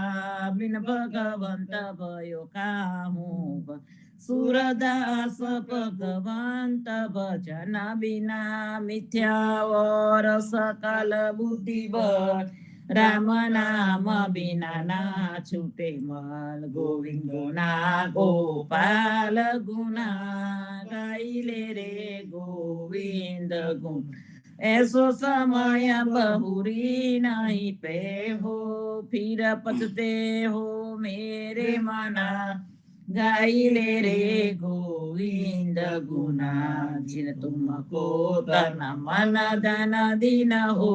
बिन भगवंत भयो काहूँ सूरदास भगवंत भजन बिना मिथ्या और सकल बुद्धि बल राम नाम बिना ना छूटे मल गोविंद गुना गोपाल गुना गाइले रे गोविंद गुण ऐसो समय बहुरी नहीं पे हो फिर पचते हो मेरे मना गाइले रे गोविंद गुना जिन तुमको तन मन धन दिन हो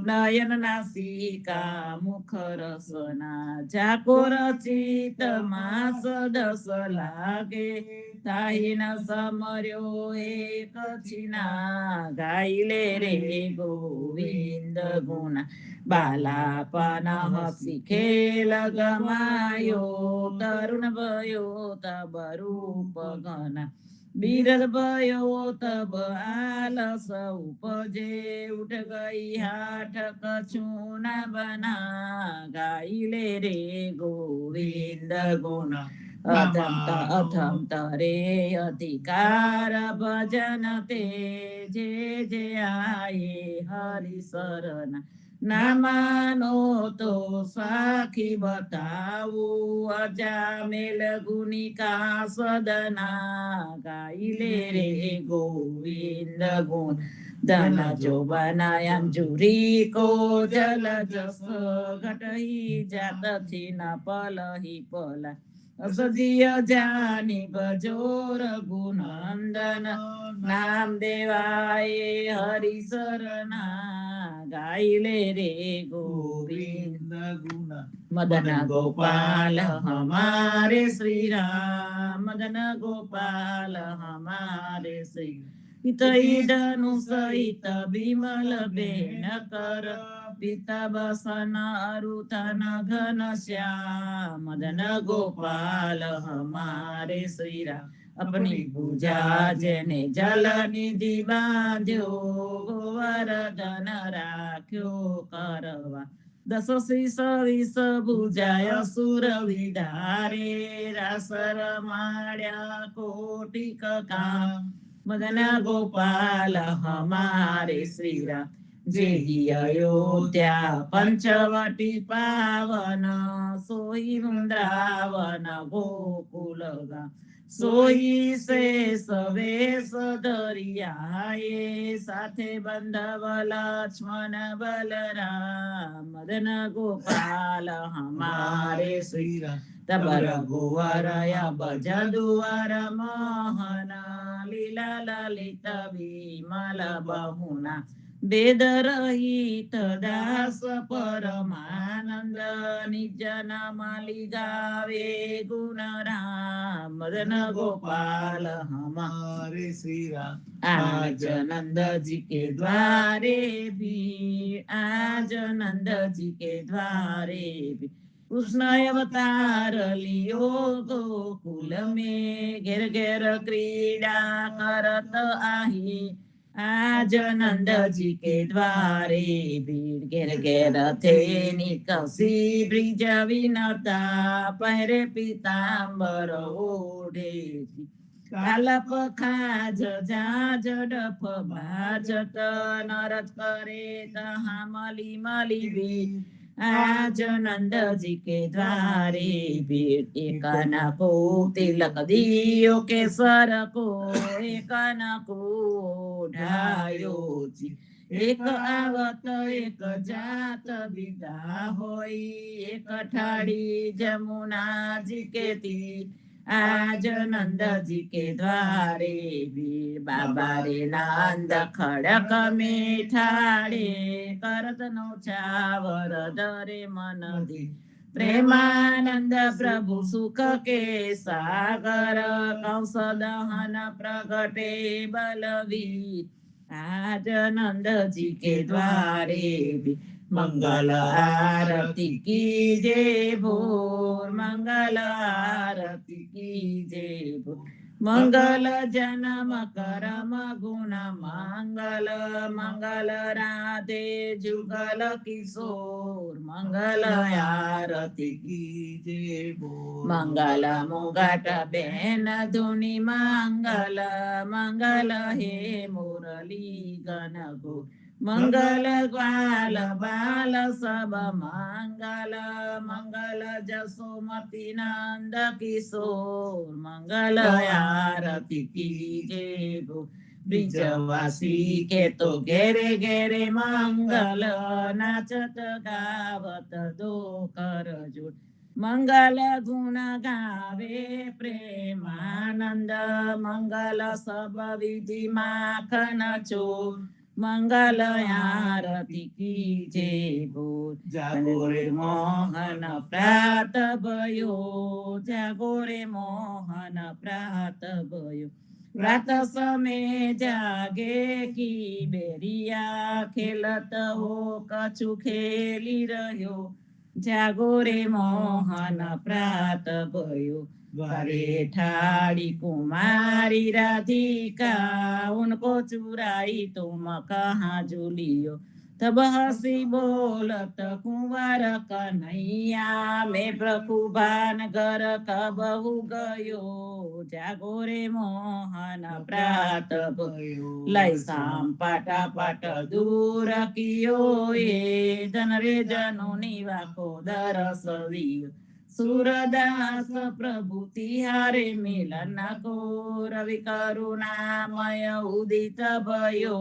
नयन नासिका मुख रसना जाको रचित मास दस लागे ताहि न समर्यो एक छिना गाइले रे गोविंद गुना बालापन हसी खेल गमायो तरुण भयो तब रूप घना बिरल भयो तब आलस उपजे उठ गई हाथ कछुना बना गाइले रे गोविंद गुण अथम तरे अधिकार भजन ते जे जे आए हरि शरण ના માનો તો સાખી બતાવું અજામેલ ગુનિકા સદના ગાઈ લે રે ગોવિંદ ગુણ ધન જો બનાયંજુરી કો જલ જસ ઘટહી જાત થી ન પલહી પલા અસદીય જાની બજોર ગુનંદન નામ દેવાય હરિશરના ગાઈ લે રે ગોવિંદ ગુણ મદન ગોપાલ હમારે શ્રી રામ મદન ગોપાલ હમારે શ્રી હિતૈડનું સહિત બિમલ બેન કર પિતા બસન અરુતન ઘન શ્યામ મદન ગોપાલ હમારે શ્રી રામ अपनी पूजा जेने जल निधि बांध्यो गोवर्धन राख्यो करवा दस शीस विष भुजाय सुर विधारे रासर माड्या कोटिक काम मदन गोपाल हमारे श्री राम जेहि अयोध्या पंचवटी पावन सोई वृंदावन गोकुल गाम सोई से सवेश दरियाए साथे बंधव लक्ष्मण बलराम मदन गोपाल हमारे श्री राम तब रघुवर भज दुवर मोहन लीला ललित विमल बहुना वेद रहित दास परमानंद निज नामाली गावे गुण राम मदन गोपाल हमारे श्री राम आज नंद जी के द्वारे भी आज नंद जी के द्वारे भी कृष्ण अवतार लियो गोकुल में घेर घेर क्रीड़ा करत आही आज नंद जी के द्वारे भीड़ घेर घेर थे निकसी ब्रिज विनता पहरे पीतांबर ओढ़े कालप खाज जाज डफ बाजत नरत करे तहाँ मली मली भी आज नंद जी के द्वारे भीड़ एक न को तिलक दियो केसर को एक न को ढायो जी एक आवत एक जात विदा होई एक ठाड़ी जमुना जी के ती आज नंद जी के द्वारे भीड़ बाबा रे नंद खड़क में ठाड़े करत नौछावर दरे मन दी प्रेमानंद प्रभु सुख के सागर कंस दहन प्रगटे बलवीर आज नंद जी के द्वारे भी मंगल आरती की जय भोर मंगल आरती की जय भोर मंगल जन्म करम गुण मंगल मंगल राधे जुगल किशोर मंगल आरती की जय बोल मंगल मुगट बेन धुनि मंगल मंगल हे मुरली गण गो मंगल ग्वाल बाल सब मंगल मंगल जसोमति नंद किशोर मंगल आरती की जय गो ब्रिजवासी के तो घेरे घेरे मंगल नाचत गावत दो कर जोड़ मंगल गुण गावे प्रेमानंद मंगल सब विधि माखन चोर मंगल आरती की जय बोल जागोरे मोहन प्रात भयो जागोरे मोहन प्रात भयो रात समय जागे की बेरिया खेलत हो कछु खेली रह्यो जागोरे मोहन प्रात भयो द्वारे ठाड़ी कुमारी राधिका उनको चुराई तुम कहाँ झूलियो तब हसी बोलत कुंवर कन्हैया, मैं प्रकुभान घर कबहु गयो, जागो रे मोहन प्रात भयो। लय साम पाटा पाट दूर कियो, ये जन रे जनु निवाको दरस दियो। सूरदास प्रभु तिहारे मिलन को, रवि करुणामय उदित भयो,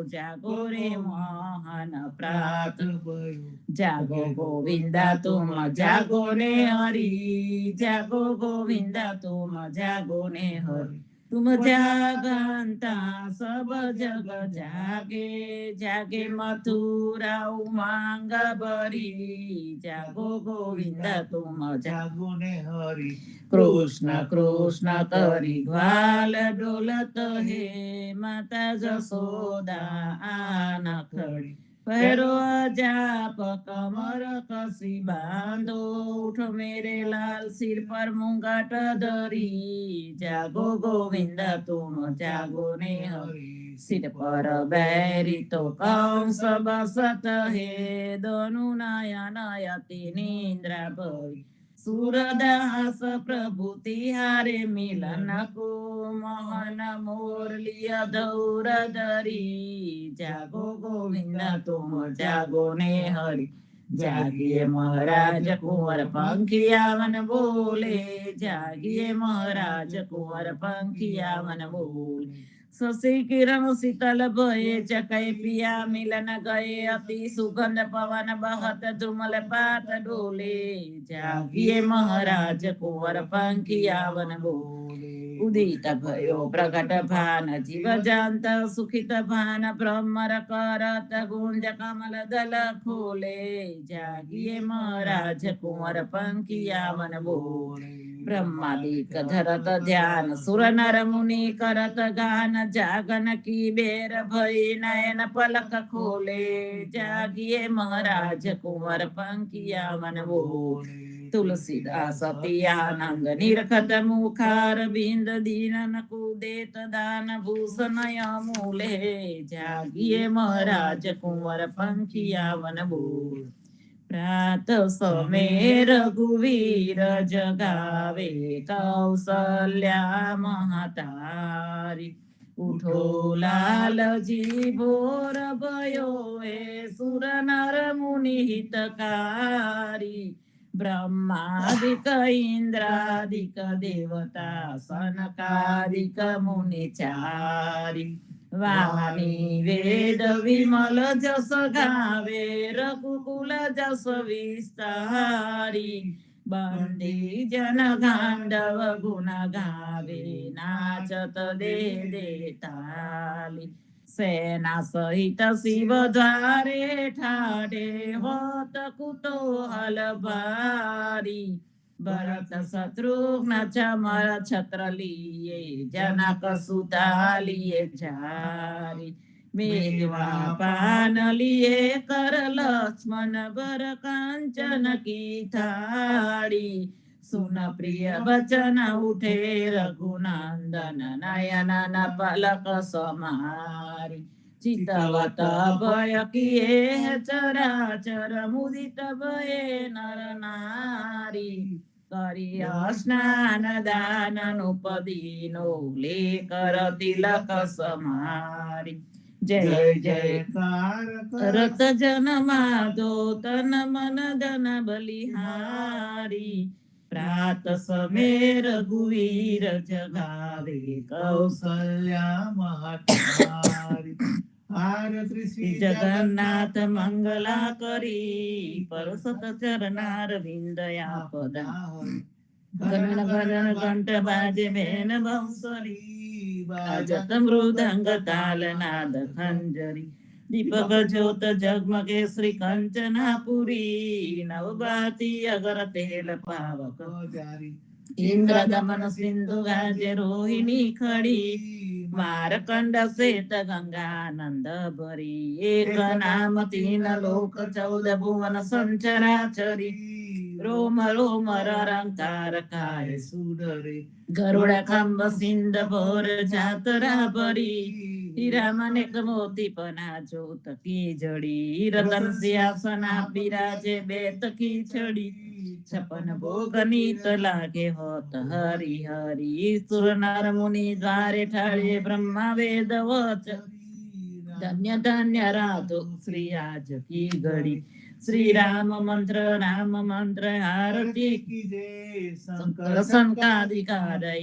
जागो रे मोहन प्रात भयो। जागो गोविंदा तुम जागो ने हरि, जागो गोविंदा तुम जागो ने हरि। तुम जागंता सब जग जागे, जागे मथुरा उमंग बरी, जागो गोविंदा तुम जागो ने हरि। कृष्ण कृष्ण करी ग्वाल डोलत हे, माता जसोदा आन खड़ी। पैरो जाप कमर कसी बांधो, उठो मेरे लाल सिर पर मुंगट धरी, जागो गोविंदा तुम जागो ने हरि। सिर पर बैरी तो कंस बसत हे, दोनों नयन अति निंद्रा भई। सूरदास प्रभु तिहारे मिलन को, मोहन मुरलिया दौर धरी, जागो गोविंदा तुम जागो ने हरि। जागिए महाराज कुंवर पंखिया मन बोले, जागिए महाराज कुंवर पंखिया मन बोले। शशि किरण शीतल भये, चकै पिया मिलन गए, अति सुगंध पवन बहत द्रुमल पात डोले, जागिए महाराज कुंवर पंखिया वन बोले। उदित भयो प्रकट भान जीव जंत, सुखित भान भ्रमर करत गुंज कमल दल खोले, जागिए महाराज कुंवर पंखिया वन बोले। ब्रह्मादिक धरत ध्यान, सुर नर मुनि करत गान, जागन की बेर भई नयन पलक खोले, जागिए महाराज कुंवर पंखिया मन बोले। तुलसीदास अति आनंद निरखत मुखार बिंद, दीनन कुदेत दान भूषण मूले, जागिए महाराज कुंवर पंखिया मन बोले। प्रात समय रघुवीर जगावे, कौसल्या महतारी, उठो लालजी भोर भयो, हे सुर नर मुनि हितकारी। ब्रह्मादिक इंद्रादिक देवता, सनकादिक मुनि चारी। वाणी वेद विमल जस गावे, रघुकुल जस विस्तारी। बंदी जन गांडव गुण गावे, नाचत दे दे ताली। सेना सहित शिव द्वारे ठाडे, होत कुतूहल भारी। भरत शत्रुघ्न चमर छत्र लिए, जनक सुता लिए झारी। मेवा पान लिए कर लक्ष्मण, बर कांचन की थारी। सुन प्रिय बचन उठे रघुनंदन, नयन न पलक समारी। चितवत भय किए चराचर, मुदित भये नर नारी। करिय स्नान दान उपदीनो, लेकर तिलक समारी। जय जयकार करत जन माधो, तन मन धन बलिहारी। प्रात समय रघुवीर जगावे, कौसल्या महतारी। आरती श्री जगन्नाथ मंगला करी, परसत चरणार विंदया पदा। गण गण घंट बाजे भेन बंसरी, बाजत मृदंग ताल नाद खंजरी। दीपक ज्योत जगमगे श्री कंचनापुरी, नवबाती अगर तेल पावक जारी। इंद्र दमन सिंधु गाजे रोहिणी खड़ी, मारकंड श्वेत गंगा नंद बरी। एक नाम तीन लोक 14 भुवन संचराचरी। रोम रोम रंकार काय सुडरे, गरुड़ खंब सिंध भोर जातरा बरी। હીરા માણેક મોતી પના જો તકી જડી રતન સિંહાસના બિરાજે બે તકી છડી છપન ભોગ નીત લાગે હોત હરી હરી સુર નર મુનિ દ્વારે ઠાળે બ્રહ્મા વેદ વચ ધન્ય ધન્ય રાધો શ્રી આજ કી ઘડી શ્રી રામ મંત્ર આરતી શંકર સંકાદિકાદય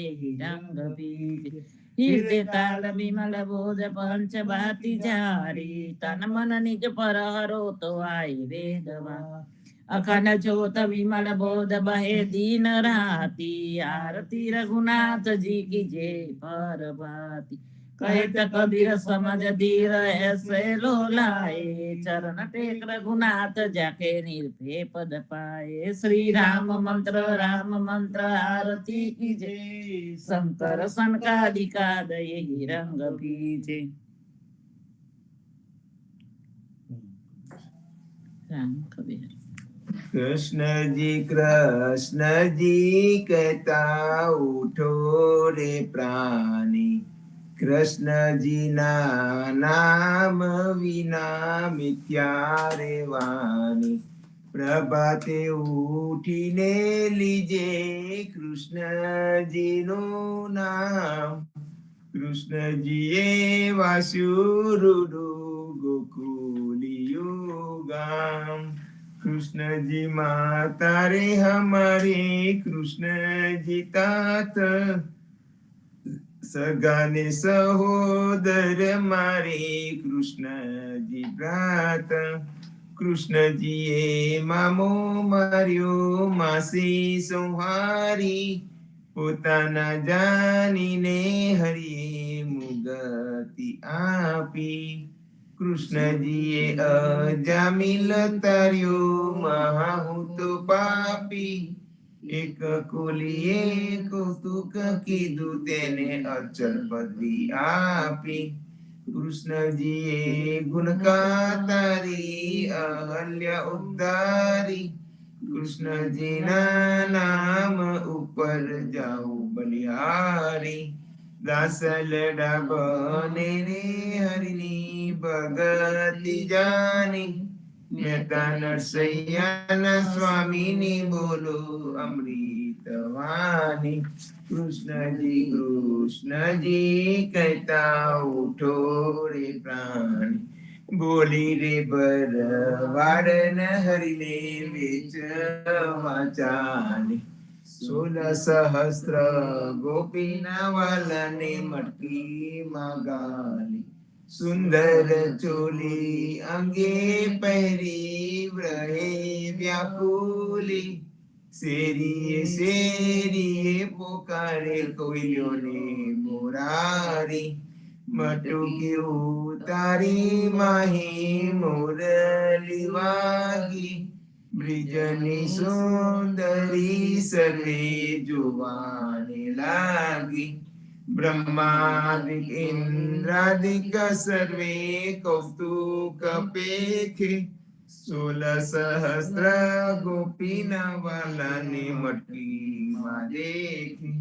રંગ બીજ હિર્દે તાલ વિમલ બોધ પંચ ભાતી જારી તન મન નિજ પર હરો તો આય વેદવા અખંડ જ્યોત વિમલ બોધ બહે દીન રાતી આરતી રઘુનાથ જી की जय पर भाती कहत कबीर समझ धीर ऐसे लो लाए चरण टेक रघुनाथ जाके निर्भय पद पाए श्री राम मंत्र आरती की जय शंकर सनकादिका दय रंग बीजे राम कबीर कृष्ण जी कहता उठो रे प्राणी कृष्ण जी ना नाम विना मिथ्या रे वाणी प्रभाते उठीने लीजे कृष्ण जी नो नाम कृष्ण जी ये वासुरुडु गोकुलियो गाम कृष्ण जी माता रे हमारे कृष्ण जी तात सगाने सहोदर मारे कृष्ण जी भ्रात कृष्ण जी ए मामो मार्यो मासी संहारी पोताना जानीने हरिये मुगति आपी कृष्ण जी ए अजामिल तार्यो महाहुत पापी एक कोलिए कौतुक कीधु तेने अचल पदवी आपी कृष्ण जी ए गुण का तारी अहल्य उद्धारी कृष्ण जी ना नाम ऊपर जाओ बलिहारी दास लड़ा बने रे हरिनी भगति जानी मेहता नरसैया स्वामी ने बोलो अमृत वाणी कृष्ण जी कहता उठो रे प्राणी बोली रे बर वारन हरिने बेच वाचानी 16 सहस्त्र गोपीना वाला ने मटकी मागाली सुंदर चोली अंगे पहरी व्रहे व्याकुली शेरिए पुकारे कोयलियों ने मुरारी मटुकी उतारी माही मुरली वागी ब्रिजनी सुंदरी सर्वे जुवाने लागी ब्रह्मादिक इंद्रादिक सर्वे कौतुक पेखे 16 सहस्त्र गोपीना वाला ने मटकी माँ देखी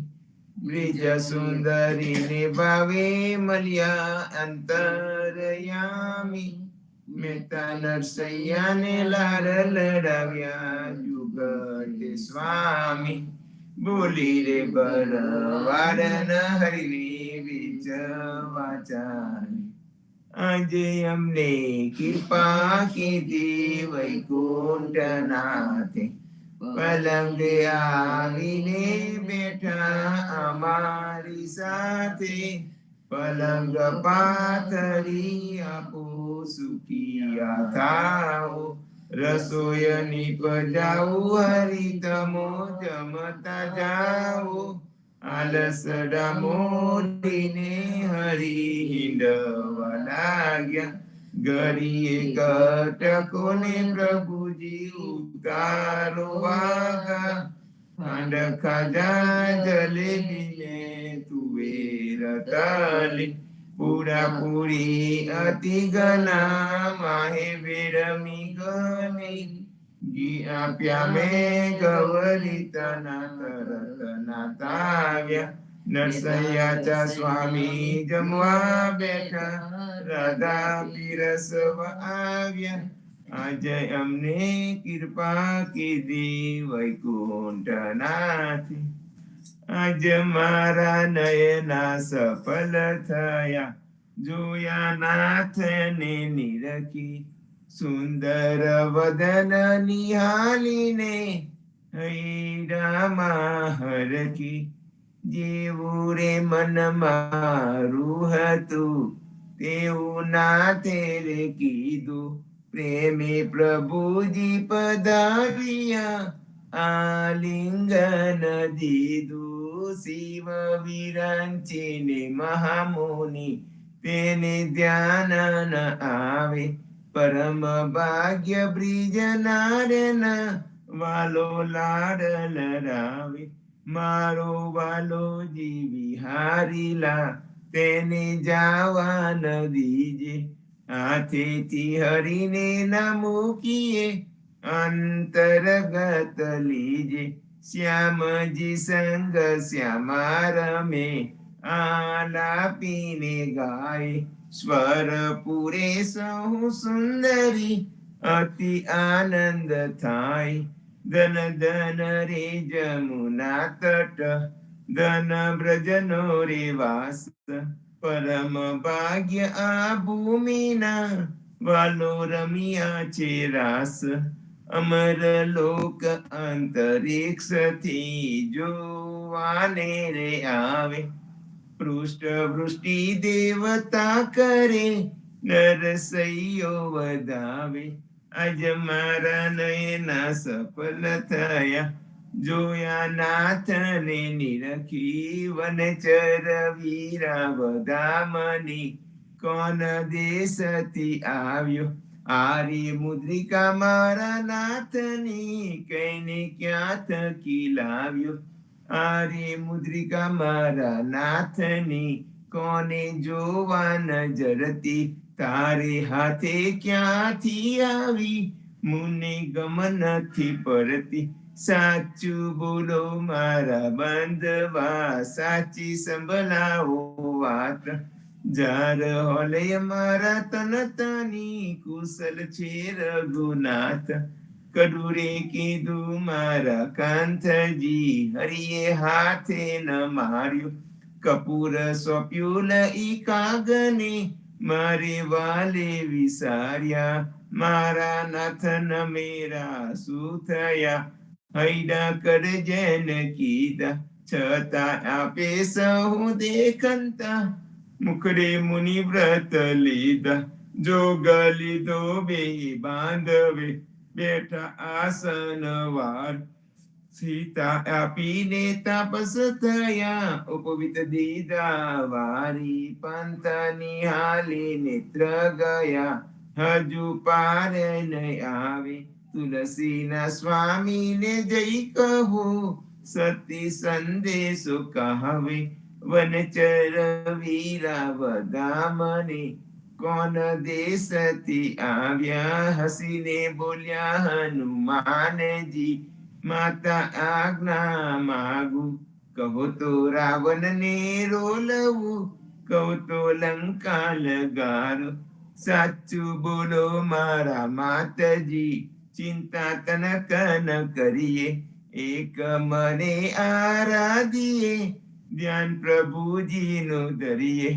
ब्रिज सुंदरी ने भावे मलिया अंतरयामी मेहता नरसैया ने लार लड़ाव्या जुगत स्वामी बोली रे बर वारन हरिने बीच वाचानी આજે અમને કૃપા કીધી વૈકુંઠનાથે પલંગે આવીને બેઠા અમારી સાથે પલંગ પાથરી આપો સુખિયા થાઓ રસોઈની પજાવું હરી તમો જમતા જાઓ આલસડા મોડીને હરી હિંડવા લાગ્યા ગરીએ કટકોને પ્રભુજી ઉતારો વાગા ખાંડ ખાજા જલેબીને તુવેર તલી પૂરા પૂરી અતિ ગના માહે વેરમી ગની ઘી આપ્યા મેં ગવરી તના તરત નાતાવ્યા નરસૈયાચા સ્વામી જમવા બેઠા, રાધા પીરસવા આવ્યા. આજે અમને કૃપા કીધી વૈકુંઠનાથી. આજ મારા નયના સફળ થયા, જોયા નાથને નિરખી. સુંદર વદન નિહાલીને હૈરામાં હરખી. જેવું રે મન મારું હતું, તેવું નાથે રે કીધું. પ્રેમે પ્રભુજી પધાર્યા, આલિંગન દીધું. શિવ વિરંચીને મહામુનિ, તેને ધ્યાન ન આવે. પરમ ભાગ્ય બ્રિજ નારના, વાલો લાડ લરાવે. મારો વાલો જીવી હારીલા, તેને જાવા ન દીજે. હાથેથી હરીને ના મૂકીએ, અંતર્ગત લીજે. શ્યામજી સંગ શ્યામા રમે, આલાપીને ગાય. સ્વર પૂરે સહુ સુંદરી, અતિ આનંદ થાય. ધન ધન રે જમુના તટ, ધન બ્રજનો રે વાસ. પરમ ભાગ્ય આ ભૂમિના, વાલો રમ્યા છે રાસ. અમર લોક અંતરિક્ષથી જોવાને રે આવે. પૃષ્ઠ વૃષ્ટિ દેવતા કરે, નરસૈયો વધાવે. આજ મારા નયના સફળ થયા, જોયા નાથને નિરખી. વનચર વીરા વધામની, કોન દેશથી આવ્યો. આરી મુદ્રિકા મારા નાથની, કઈને ક્યાં થકી લાવ્યો. આરી મુદ્રિકા મારા નાથની, કોને જોવા નજરતી. તારે હાથે ક્યાંથી આવી, મુને ગમ નથી પડતી. સાચું બોલો મારા બંધવા, સાચી સંભળાવો વાત. જાર હોલે મારા તન તની, કુશલ છે રઘુનાથ. કડુરે કીધું મારા કાંતજી, હરિએ હાથે ન માર્યું. કપૂર સોંપ્યું લઈ કાગને, મારે વાલે વિસાર્યા. મારા નાથન મેરા શું થયા, હૈડા કર જેન કીધા. છતાં આપે સહુ દેખંતા, મુખડે મુનિ વ્રત લીધા. જોગ લીધો બે બાંધવે, બેઠા આસન વાર. સીતા આપીને તાપસ થયા, ઉપવિત દીધા વારી. પંથ નિહાલી નેત્ર ગયા, હજુ પાર નહીં આવે. તુલસીના સ્વામીને જય કહો, સતી સંદેશો કહાવે. વનચર વીરા વધામને, કોન દેશથી આવ્યા. હસીને બોલ્યા હનુમાનજી, માતા આજ્ઞા માગુ. કહો તો રાવણને રોલવું, કહો તો લંકા લગારો. સાચું બોલો મારા માતજી, ચિંતા તનક ન કરીએ. એક મને આરાધીએ, ધ્યાન પ્રભુજીનું ધરીએ.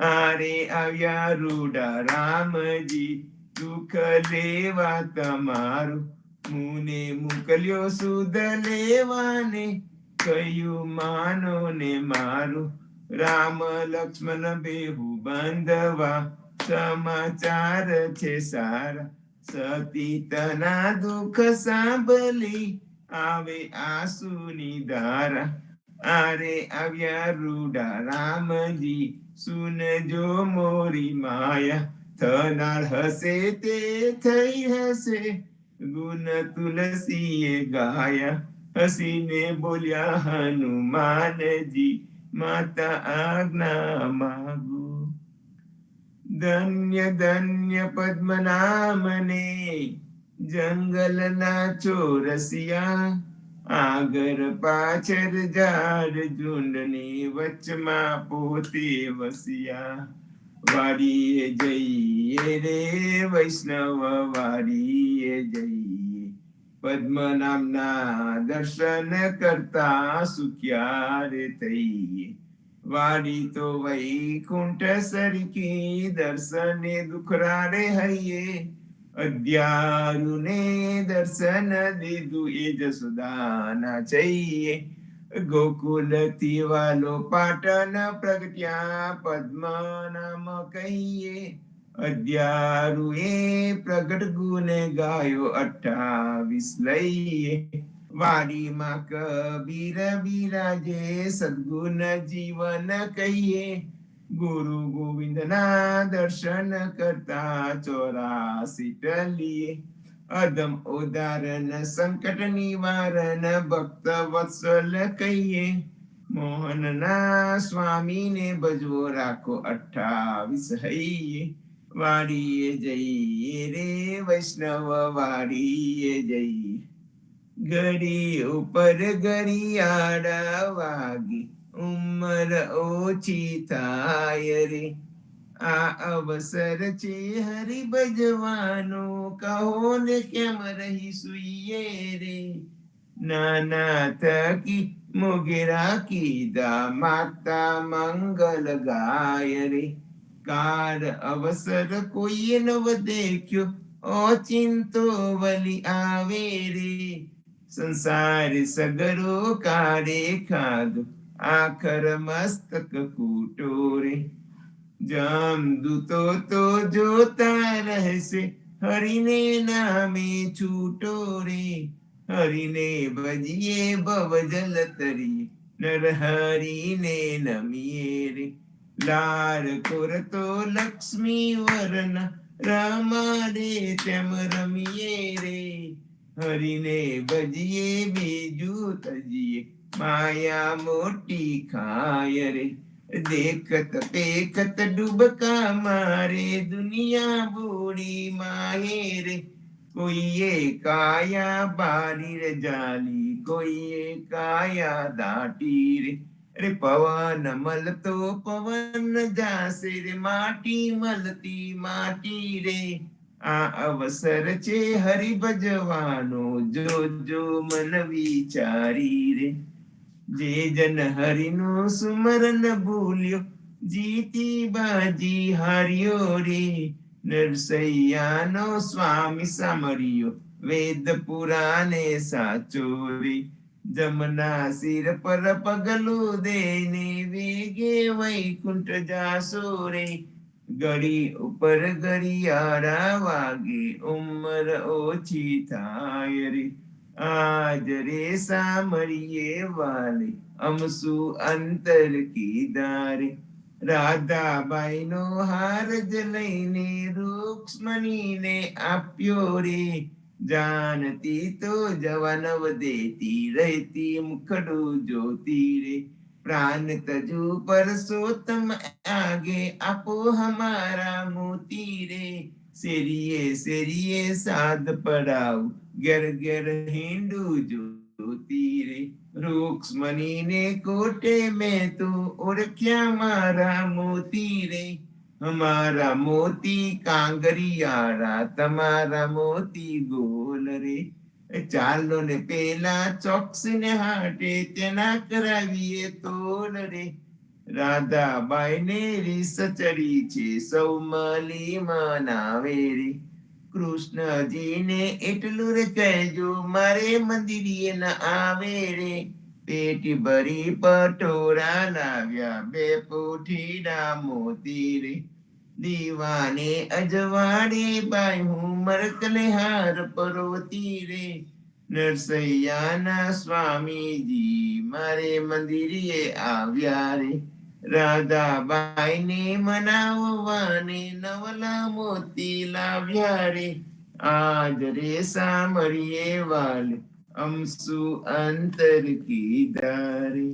આરે આવ્યા રૂડા રામજી, દુઃખ લેવા તમારું. મુને મોકલ્યો સુધ લેવાને, કહ્યું માનો ને મારું. રામ લક્ષ્મણ બેહુ બાંધવા, સમાચાર છે સારા. સતી તના દુઃખ સાંભળી, આવે આંસુની ધારા. આરે આવ્યા રૂડા રામજી, સુનજો મોરી માયા. થનાર હશે તે થઈ હશે, ગુણ તુલસીએ ગાયા. હસીને બોલ્યા હનુમાનજી, માતા આજ્ઞા માગુ. ધન્ય ધન્ય પદ્મનામને, જંગલના ચોરસિયા. આગળ પાછળ ઝાડ ઝુંડની વચમાં પોતે વસ્યા. વાડીએ જઈએ રે વૈષ્ણવ વાડીએ જઈએ, પદ્મનાભના દર્શન કરતા સુખ્યા રે થઈએ. વાડી તો વૈકુંઠ સરખી દર્શને દુખરા રે હૈયે, અધ્યારુને દર્શન દીધું એ જસોદાના જઈએ. ગોકુલથી વાલો પાટણ પ્રગટ્યા પદ્મનામ કહીએ, અધ્યારુએ પ્રગટ ગુને ગાયો 28 લઈએ. વાડીમાં કબીર બિરાજે સદગુણ જીવન કહીએ, ગુરુ ગોવિંદના દર્શન કરતા 84 ટલીએ. અધમ ઉદાહરણ સંકટ નિવારણ ભક્ત વત્સલ કહીએ, મોહનના સ્વામીને ભજવો રાખો 28 હૈયે. વાડીએ જઈએ રે વૈષ્ણવ વાડીએ જઈએ, ઘડી ઉપર ઘડિયાળ વાગી ઉંમર ઓછી થાય રે. આ અવસર છે હરિ ભજવાનો, કહો ને કેમ રહી સુઈએ રે. નાના થકી મોગેરા કીધા માતા મંગલ ગાય રે. કાર અવસર કોઈએ નવ દેખ્યો, ઓચિંતો વલી આવે રે. સંસાર સગરો કારે ખાધો, આખર મસ્તક કૂટો રે. જમદૂતો તો જોતા રહેશે, હરિને નામે છૂટો રે. હરિને ભજીએ ભવ જલ તરીએ, નર હરિને નમીએ રે. લાર કોરતો લક્ષ્મી વરણ, રમાડે તેમ રમીએ રે. હરિને ભજીએ બીજું તજીએ, માયા મોટી ખાય રે. દેખત પેખત ડૂબકા મારે, દુનિયા બૂડી માહે રે. કોઈએ કાયા બારી રે જાલી, કોઈએ કાયા દાટી રે. રે પવન મળતો પવન જાશે રે, માટી મળતી માટી રે. આ અવસર છે હરિ ભજવાનો, જો મન વિચારી રે. જે જન હરિનું સુમરન ભૂલ્યો, જીતી બાજી હાર્યો રે. નરસૈયાનો સ્વામી સામર્યો, વેદ પુરાણે સાચો રે. જમના સિર પર પગલું દઈને, વેગે વૈકુંઠ જાશો રે. ઘડી ઉપર ઘડિયાળા વાગે, ઉંમર ઓછી થાય રે. આજ રે સામરીએ વાલે, અમસુ અંતર કીધા રે. રાધાબાઈનો હાર જ લઈને રૂક્ષ્મણીને આપ્યો રે. જાનતી તો જવાનવ દેતી, રહેતી મુખડું જોતી રે. प्राण तजु परसोत्तम आगे, आपो हमारा मोती रे. सेरिये सेरिये साध पड़ाऊ, गर गर हिंदू ज्योति रे. रुक्ष्मणी ने कोटे में तो ओरख्या मारा मोती रे. हमारा मोती कांगरियारा, तमारा मोती गोल रे. ચાલો ને પેલા ચોક્સ ને હાટે, તેના કરાવીએ તોલ રે. રાધાબાઈ ને રીસ ચડી છે, સૌ મલી મનાવે રે. કૃષ્ણજીને એટલું રે કહેજો, મારે મંદિરે ન આવે રે. પેટી ભરી પટોરા લાવ્યા, 2 પોઠીડા મોતી રે. દીવાને અજવાડે બાઈ હું, મરકલે હાર પરોતી રે. નરસૈયાના સ્વામીજી મારે મંદિરે આવ્યા રે. રાધાબાઈને મનાવવાને નવલા મોતી લાવ્યા રે. આજ રે સામરીએ વાલે, અમસુ અંતર કીધા રે.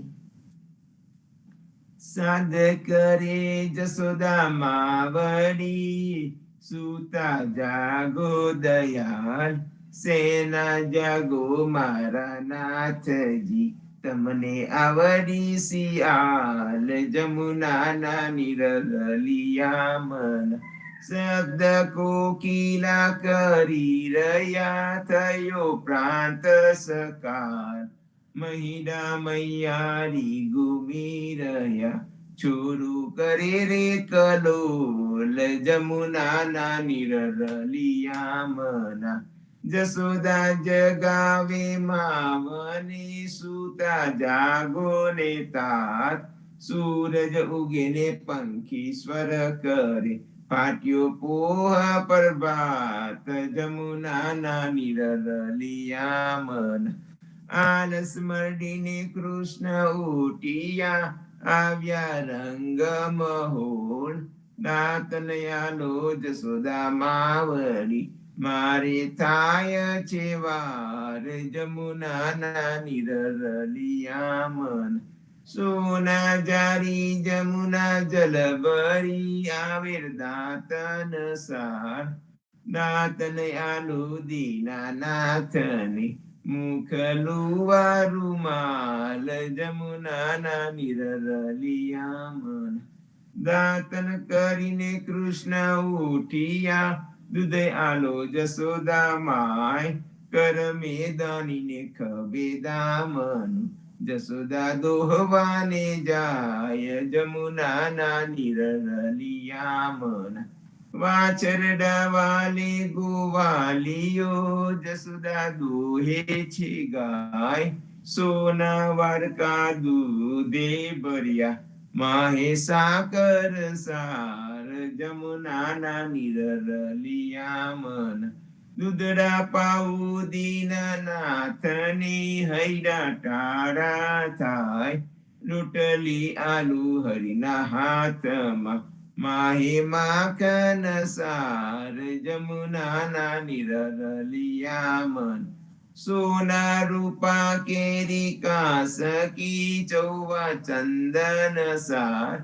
સાદ કરે જસોદા માવડી, સૂતા જાગો દયાલ. સેના જાગો મારા નાથજી, તમને આવડી શિયાળ જમુનાના નિરલિયા મન. શબ્દ કોકિલા કરી રહ્યા થયો પ્રાંત સકાર, મહિડા મૈયારી ગુમી રહ્યા છોરું કરે રે કલોલ જમુનાના નિરલિયા મના. જસોદા જગાવે માવને સુતા જાગો ને તાત, સૂરજ ઉગે ને પંખી સ્વર કરે ફાટ્યો પોહ પ્રભાત જમુનાના નિરલિયા મન. આલસ મરડીને કૃષ્ણ ઉઠિયા આવ્યા રંગ મહોલ, દાંતનયાલો જસોદા માવડી મારે થાય છે વાર જમુનાના નિરલિયા મન. સોના જારી જમુના જલબરી આવેર દાંતન સાર, દાંતન આલુ દીનાનાથને મુખ લુવા રૂમાલ જમુનાના નિરલિયા મન. દાંતન કરીને કૃષ્ણ ઉઠિયા દૂધ આલો જસોદા માય, કર મેદાનીને ખભે દામન જસોદા દોહવાને જાય જમુનાના નિરલિયા મન. વાછરડા વાલે ગોવાલીઓ જસોદા દોહે છે ગાય, સોના વાડકા દૂધે ભર્યા માહે સાકર સાર જમુનાના નિરલિયા મન. દૂધડા પાઉ દીનાનાથની હૈડા ટાળા થાય, રોટલી આલુ હરિના હાથમાં માહે માખન સાર જમુનાના નિરલિયા મન. સોના રૂપા કેરી કાસકી ચૌવા ચંદન સાર,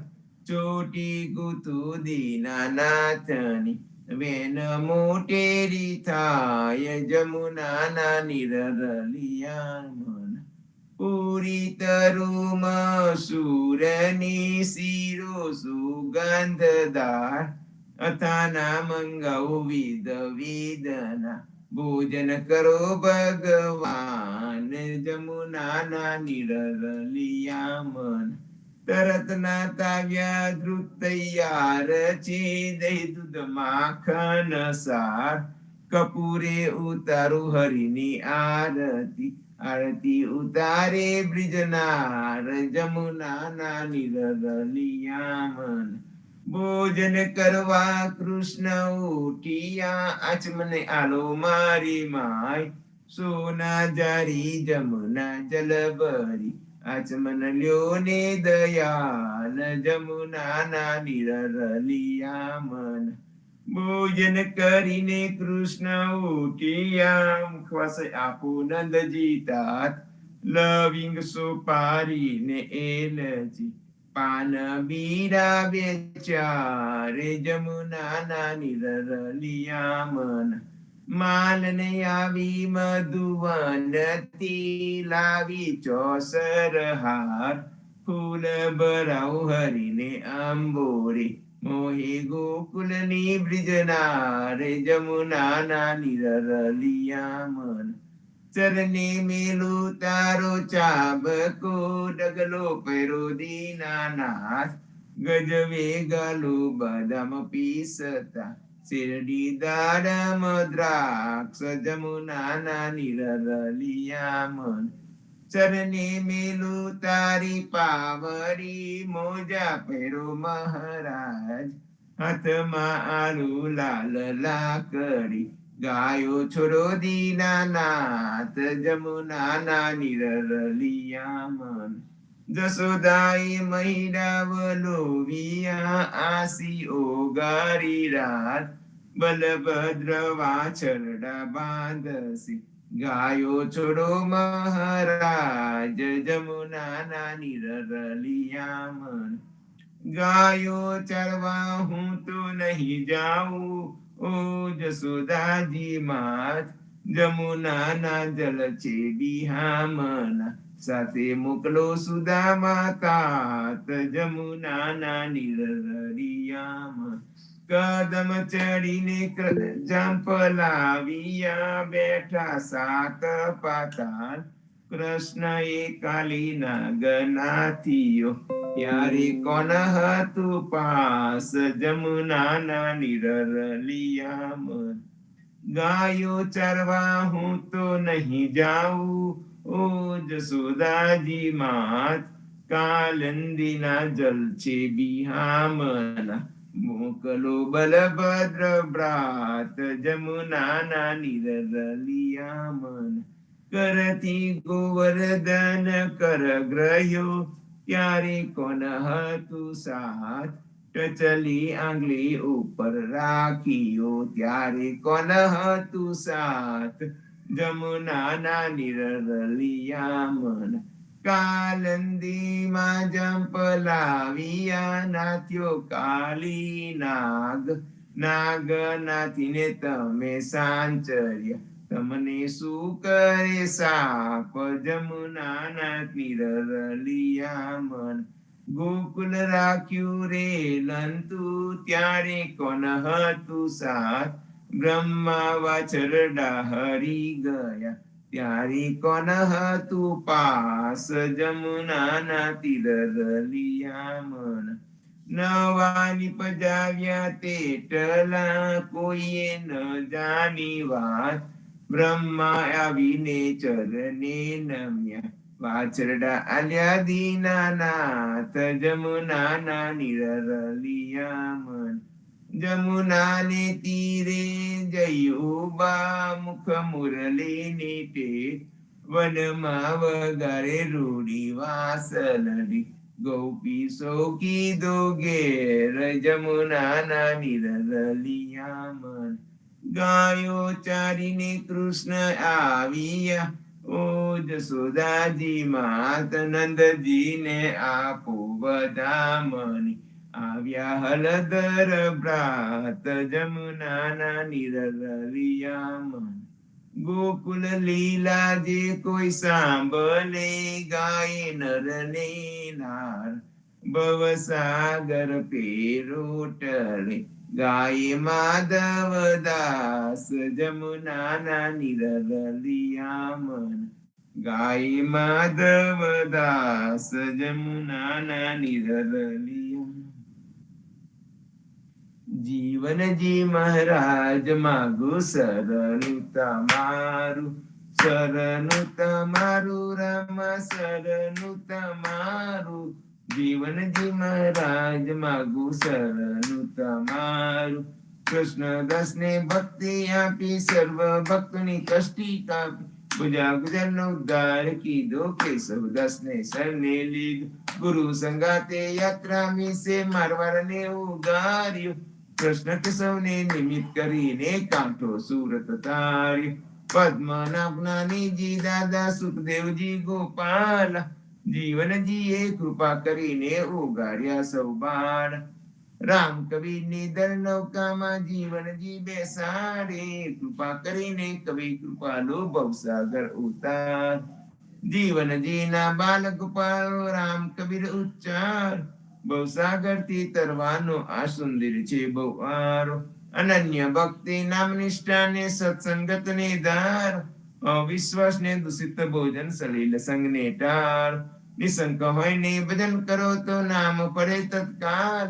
ચોટી ગુતુ દીનાનાથની વેન મોટેરી થાય જમુનાના નિરલિયા મન. પૂરી તરુમ સુરની શિરો સુગંધદાર, અથાના મંગાવો વિધ વિધના ભોજન કરો ભગવાન જમુનાના નિરલિયા મન. તરત ના તાવ્યા ધ્રુત તૈયાર છે દહીં દૂધ માખન સાર, કપૂરે ઉતારું હરિની આરતી આરતી ઉતારે બ્રિજનાર જમુનાના નિરલિયા મન. ભોજન કરવા કૃષ્ણ ઉઠિયા આચમને આલો મારી માય, સોના જારી જમુના જલબરી આચમન લ્યો ને દયાલ જમુનાના નિરલિયા મન. ભોજન કરીને કૃષ્ણ ઉઠિયા મુખવાસ આપો નંદજી તાત, લવિંગ સુપારી ને એલચી પાન બીરા બેચારે જમુનાના નિરલિયા મન. માલને આવી મધુવનતી લાવી ચોસર હાર, ફૂલ ભરાઉ હરીને અંબોરે મોહે ગોકુલની બ્રિજનાર જમુનાના નિરલિયા મન. ચરને મેલું તારો ચાબકો ડગલો પેરો દીનાનાથ, ગજવે ગાલો બદામ પીસતા શેરડી દાડમ દ્રાક્ષ જમુનાના નિરલિયા મન. ચરને મેલું તારી પાવડી મોજા પેરો મહારાજ, હાથમાં આલુ લાલ લાકડી ગાયો છોડો દીનાનાથ જમુનાના નિરલિયા મન. જસોદાઈ મહિડાવલોવિયા આસી ઓગારી રાત, બલભદ્ર વાછરડા બાંધસી ગાયો છોડો મહારાજ જમુનાના નિરલિયા મન. ગાયો ચરવા હું તો નહીં જાઉં ઓ જસોદાજી માત, જમુનાના જલ છે બિહામના, સાથે મોકલો સુદામા તાત, જમુનાના નિરરિયામાં. કદમ ચડીને જંપલાવ્યા, બેઠા સાત પાતાળ, કૃષ્ણ એ કાલી નાગનાથીઓ, ત્યારે કોણ હતું પાસ, જમુનાના નિરલિયામાં. ગાયો ચરવા હું તો નહીં જાઉં, ઓ જસોદાજી માત, કાલંદીના જલ છે બિહામના, મોકલો બલભદ્ર બ્રાત, જમુનાના નિરલિયામન. કરથી ગોવર્ધન કર ગ્રહ્યો, ત્યારે કોણ હતું સાથ, ટચલી આંગળી ઉપર રાખીઓ, ત્યારે કોણ હતું સાથ, જમુનાના નિરલિયામન. કાલંદીમાં જંપલાવ્યા, નાથ્યો કાલી નાગ, નાગનાથીને તમે સાંચર્યા, તમને શું કરે સાપ, જમુનાના નિરલિયામન. ગોકુલ રાખ્યું રે લંતુ, ત્યારે કોણ હતું સાથ, બ્રહ્મા વાછરડા હરી ગયા, ત્યારે કોણ હતું પાસ, જમુનાના નિરલિયામન. નવા નિપજાવ્યા તેટલા, કોઈએ ન જાની વાત, બ્રહ્મા આવીને ચરણે નમ્યા, વાછરડા આલ્યા દીનાનાથ, જમુનાના નિરલિયામન. જમુનાને તીરે જયુબા, મુખ મુરલીની ટેક, વનમાં વગારે રૂડી વાસલડી, ગોપી સૌકી દો ઘેર, જમુનાના નિરલિયામન. ગાયો ચારીને કૃષ્ણ આવ્યા, ઓ જસોદાજી માત, નંદજીને આપો બધામણી, આવ્યા હલધર બ્રાત, જમુનાના નિરલિયામન. ગોકુલ લીલા જે કોઈ સાંભળે, ગાય નર ને નાર, ભવસાગર પેરો ટળે, ગાય માધવ દાસ, જમુનાના નિરલિયામન. ગાય માધવ દાસ, જમુનાના નિરલિયામન. જીવનજી મહારાજ માગુ શરણું તમારું, શરણું તમારું રામ, શરણું તમારું. જીવનજી મહારાજ માગુ શરણું તમારું, કૃષ્ણદાસને ભક્તિ આપી, સર્વ ભક્તોની કષ્ટી કાપી, ગુજા ગુજરનો ઉદ્ધાર કીધો, કેશવદાસને શરણે લીધો, ગુરુ સંગાતે યાત્રા મીસે મારવાડને ઉગાર્યો, કૃષ્ણ કેશવને નિમિત્ત કરીને કાંઠો સુરત તાર્યો. પદ્મનાભનાનીજી દાદા સુખદેવજી ગોપાલ, જીવનજીએ કૃપા કરીને ઉગાડ્યા સૌ બાળ. રામ કવિની દર નૌકામાં જીવનજી બેસાડે, કૃપા કરીને કવિ કૃપાલો ભવસાગર ઉતાર. જીવનજીના બાલ ગોપાલો રામ કબીર ઉચ્ચાર, ભવસાગર થી તરવાનો આ સુંદર છે બહુ આરો. અનન્ય ભક્તિ નામ નિષ્ઠાને સત્સંગત ને ધાર, અવિશ્વાસ ને દૂષિત ભોજન સલીલ સંગ ને ટાળ. નિશંક હોય ને ભજન કરો તો નામ પડે તત્કાલ,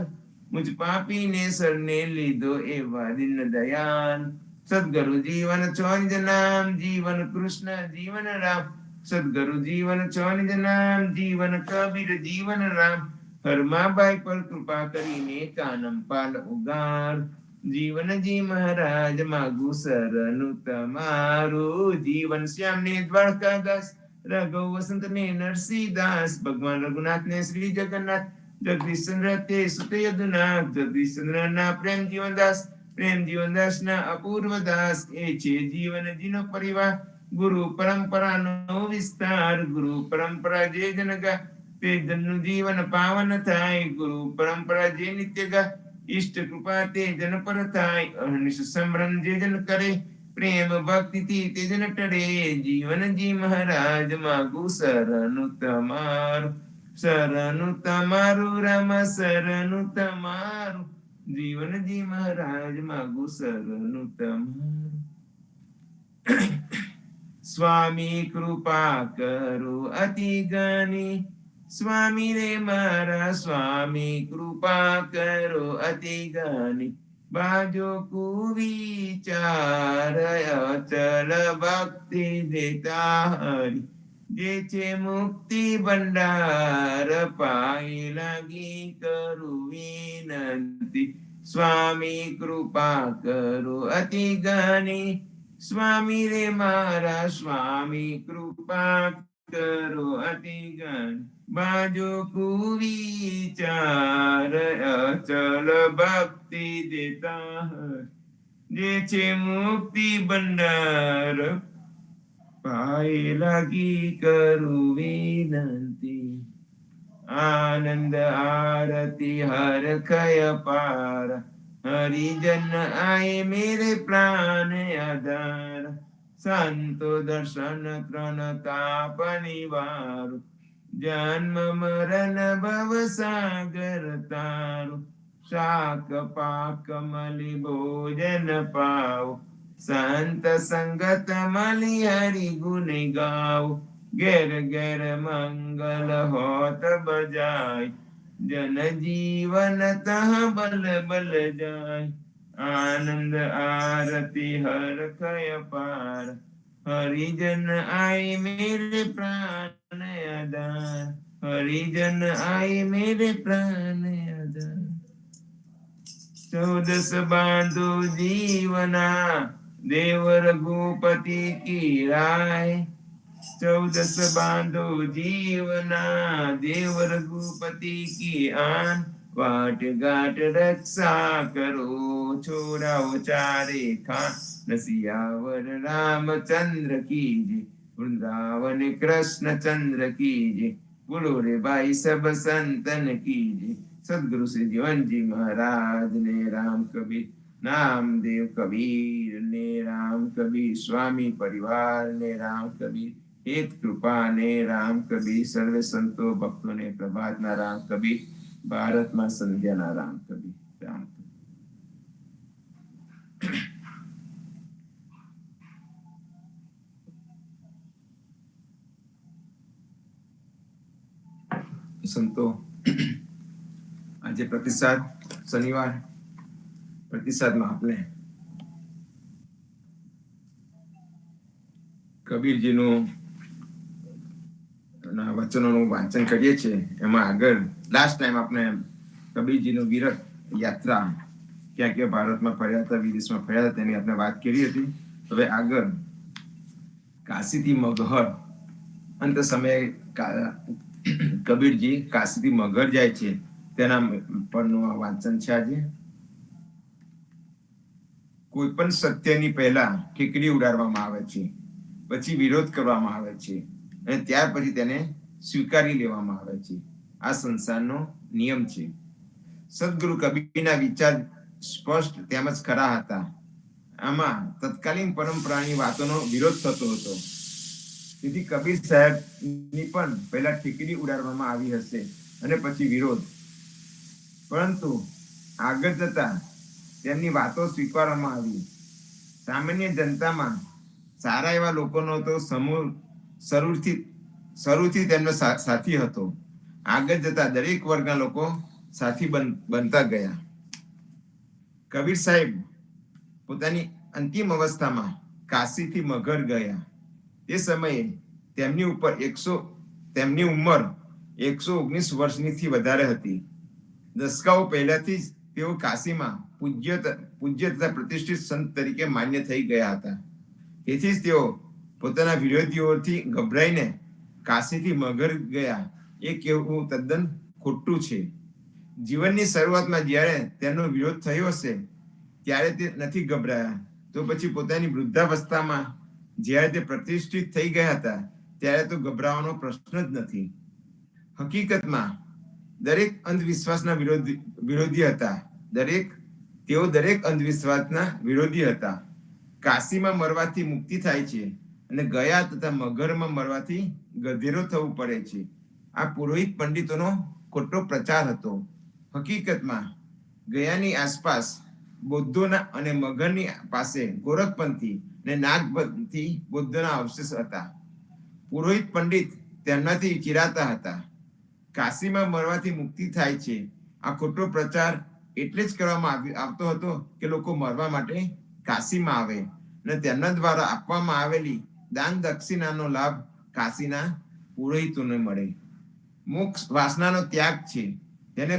મુજ પાપીને શરણે લીધો એવા દિન દયાલ. સદગુરુ જીવન છો નિજ નામ, જીવન કૃષ્ણ જીવન રામ, સદગુરુ જીવન છો નિજ નામ, જીવન કબીર જીવન રામ. હરમાબાઈ પર કૃપા કરીને કાનમ પાલ ઉગાર, જીવનજી મહારાજ માગુ શરણું તમારું. જીવન શ્યામ ને દ્વારકાદાસ, રાઘવ વસંત ને નરસિંહદાસ, ભગવાન રઘુનાથ ને શ્રી જગન્નાથ, જગદીશચંદ્ર તે સુત યદુનાથ. જગદીશચંદ્ર ના પ્રેમ જીવનદાસ, પ્રેમ જીવનદાસ ના અપૂર્વ દાસ, એ છે જીવનજીનો પરિવાર. ગુરુ પરંપરાનો વિસ્તાર, ગુરુ પરંપરા જે જન ગા, તે જનનું જીવન પાવન થાય. ગુરુ પરંપરા જે નિત્ય ગા, ઈષ્ટ કૃપા તે જન પર થાય. અહર્નિશ સ્મરણ જે જન કરે, પ્રેમ ભક્તિથી તેજ ન ટળે. જીવનજી મહારાજ માગું શરણું તમારું, શરણું તમારું રામ શરણું તમારું. જીવનજી મહારાજ માગું શરણું તમારું. સ્વામી કૃપા કરો અતિ ગણી, સ્વામી રે મારા સ્વામી કૃપા કરો અતિ ગણી. બાજો કુવિચાર અચલ ભક્તિ દેતા હરી. જે છે મુક્તિ ભંડાર પાઈ લાગી કરું વિનંતી. સ્વામી કૃપા કરો અતિ ગણી, સ્વામી રે મારા સ્વામી કૃપા કરો અતિ ગણી. બાજો કુવિચાર અચલ ભક્તિ દેતા હર. જે છે મુક્તિ ભંડાર પાય લાગી કરું વિનંતી. આનંદ આરતી હર કય પાર, હરિજન આય મેરે પ્રાણ આધાર. સંતો દર્શન ત્રણ તાપ નિવારું, જન્મ મરણ ભવ સાગર તારું. શાક પાક મલી ભોજન પાવ, સંત સંગત મલી હરિ ગુણ ગાવ. ઘેર ઘેર મંગલ હોત બજાય, જન જીવન તહ બલ બલ જાય. આનંદ આરતી હર કય પાર, હરિજન આય મેરે પ્રાણ આધાર. હરિજન આય મેરે પ્રાણ આધાર. 14 બાંધો જીવના, દેવ રઘુપતિ કી રાય. 14 બાંધો જીવના, દેવ રઘુપતિ કી આન. વાટ ઘાટ રક્ષા કરો, છોરાઓ ચારે ખાન. સિયાવર રામચંદ્ર કી જય, વૃંદાવન કૃષ્ણ ચંદ્ર કી જય. બોલો રે ભાઈ સબ સંતન કી જય. સદગુરુ શ્રી જીવનજી મહારાજ ને રામ કબીર, નામદેવ કબીર ને રામ કબીર, સ્વામી પરિવાર ને રામ કબીર, હેત કૃપા ને રામ કબીર, સર્વે સંતો ભક્તો ને પ્રભાતના રામ કબીર, ભારતમાં સંધ્યાના રામ કબીર. રામ સંતો, આજે પ્રતિસાદ શનિવાર, પ્રતિસાદમાં આપણે કબીરજીનું વચનોનું વાંચન કરીએ છીએ. એમાં આગળ લાસ્ટ ટાઈમ આપણે કબીરજીનું વિરત યાત્રા ક્યાં ક્યાં ભારતમાં ફર્યા હતા, વિદેશમાં ફર્યા હતા, તેની આપણે વાત કરી હતી. હવે આગળ કાશીથી મગહર, અંત સમયે કબીરજી કાશીથી મગહર જાય છે તેના પરનું વાંચન છે આજે. કોઈ પણ સત્યની પહેલા ઠીકરી ઉડાડવામાં આવે છે, પછી વિરોધ કરવામાં આવે છે, અને ત્યાર પછી તેને સ્વીકારી લેવામાં આવે છે. આ સંસારનો નિયમ છે. સદગુરુ કબીરના વિચાર સ્પષ્ટ તેમજ ખરા હતા. આમાં તત્કાલીન પરંપરાની વાતોનો વિરોધ થતો હતો. તેથી કબીર સાહેબની પણ પહેલા ઠીકરી ઉડાડવામાં આવી હશે અને પછી વિરોધ. પરંતુ આગળ જતા તેમની વાતો સ્વીકારવામાં આવી. સામાન્ય જનતામાં સારા એવા લોકોનો તો સમૂહ શરૂથી તેમનો સાથી હતો. આગળ જતા દરેક વર્ગના લોકો સાથી બનતા ગયા. કબીર સાહેબ પોતાની અંતિમ અવસ્થામાં કાશીથી મગહર ગયા. તે સમયે તેમની ઉંમર 119 વર્ષની વધારે હતી. દશકાઓ પહેલાથી જ તેઓ કાશીમાં પૂજ્ય તથા પ્રતિષ્ઠિત સંત તરીકે માન્ય થઈ ગયા હતા. તેથી જ તેઓ પોતાના વિરોધીઓથી ગભરાઈને કાશીથી મગહર ગયા એ કહેવું તદ્દન ખોટું છે. જીવનની શરૂઆતમાં જ્યારે તેમનો વિરોધ થયો હશે ત્યારે તે નથી ગભરાયા, તો પછી પોતાની વૃદ્ધાવસ્થામાં જ્યારે તે પ્રતિષ્ઠિત થઈ ગયા હતા ત્યારે તો ગભરાવાનો પ્રશ્ન જ નથી. હકીકતમાં દરેક અંધવિશ્વાસના વિરોધી હતા. તેઓ દરેક અંધવિશ્વાસના વિરોધી હતા. કાશીમાં મરવાથી મુક્તિ થાય છે અને ગયા તથા મગરમાં મરવાથી ગધેરો થવું પડે છે. આ પુરોહિત પંડિતોનો ખોટો પ્રચાર હતો. હકીકતમાં ગયાની આસપાસ બૌદ્ધોના અને મગરની પાસે ગોરખપંથી અને નાગપંથી બૌદ્ધોના અવશેષ હતા. પુરોહિત પંડિત તેમનાથી ચિરાતા હતા. કાશીમાં મરવાથી મુક્તિ થાય છે આ ખોટો પ્રચાર એટલે જ કરવામાં આવતો હતો કે લોકો મરવા માટે કાશીમાં આવે અને તેમના દ્વારા આપવામાં આવેલી દાન દક્ષિણાનો લાભ કાશીના પુરોહિતોને મળે. મોક્ષ વાસનાનો ત્યાગ છે. તેને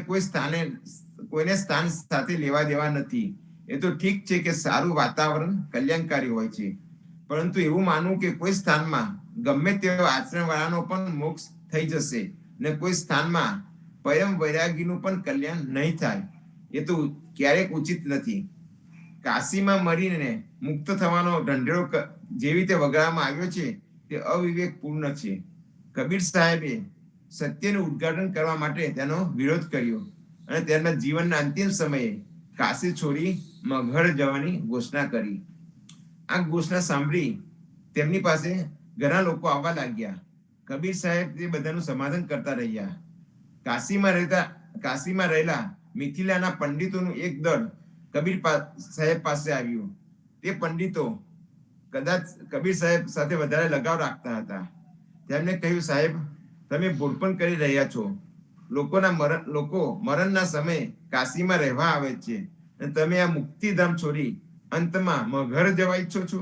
કોઈને સ્થાન સાથે લેવા દેવા નથી. એ તો ઠીક છે કે સારું વાતાવરણ કલ્યાણકારી હોય છે, પરંતુ એવું માનવું કે કોઈ સ્થાનમાં ગમે તેવા આચરણવાળાનો પણ મોક્ષ થઈ જશે ને કોઈ સ્થાનમાં પરમ વૈરાગીનું પણ કલ્યાણ નહીં થાય, એ તો ક્યારેક ઉચિત નથી. કાશીમાં મરીને મુક્ત થવાનો ઢંઢેરો જેવી રીતે વગાડવામાં આવ્યો છે તે અવિવેકપૂર્ણ છે. કબીર સાહેબે સત્યનું ઉદ્ઘાટન કરવા માટે તેનો વિરોધ કર્યો અને તેમના જીવનના અંતિમ સમયે કાશી છોડી મગહર જવાની ઘોષણા કરી. આ ઘોષણા સાંભળી તેમની પાસે ઘણા લોકો આવવા લાગ્યા. કબીર સાહેબ તે બધાનું સમાધાન કરતા રહ્યા. કાશીમાં રહેલા મિથિલાના પંડિતોનું એક દળ કબીર સાહેબ પાસે આવ્યું. તે પંડિતો કદાચ કબીર સાહેબ સાથે વધારે લગાવ રાખતા હતા. તેમને કહ્યું, સાહેબ, તમે ભૂલપણ કરી રહ્યા છો. લોકો મરણના સમયે કાશીમાં રહેવા આવે છે અને તમે આ મુક્તિધામ છોડી અંતમાં મગહર જવા ઈચ્છો છો,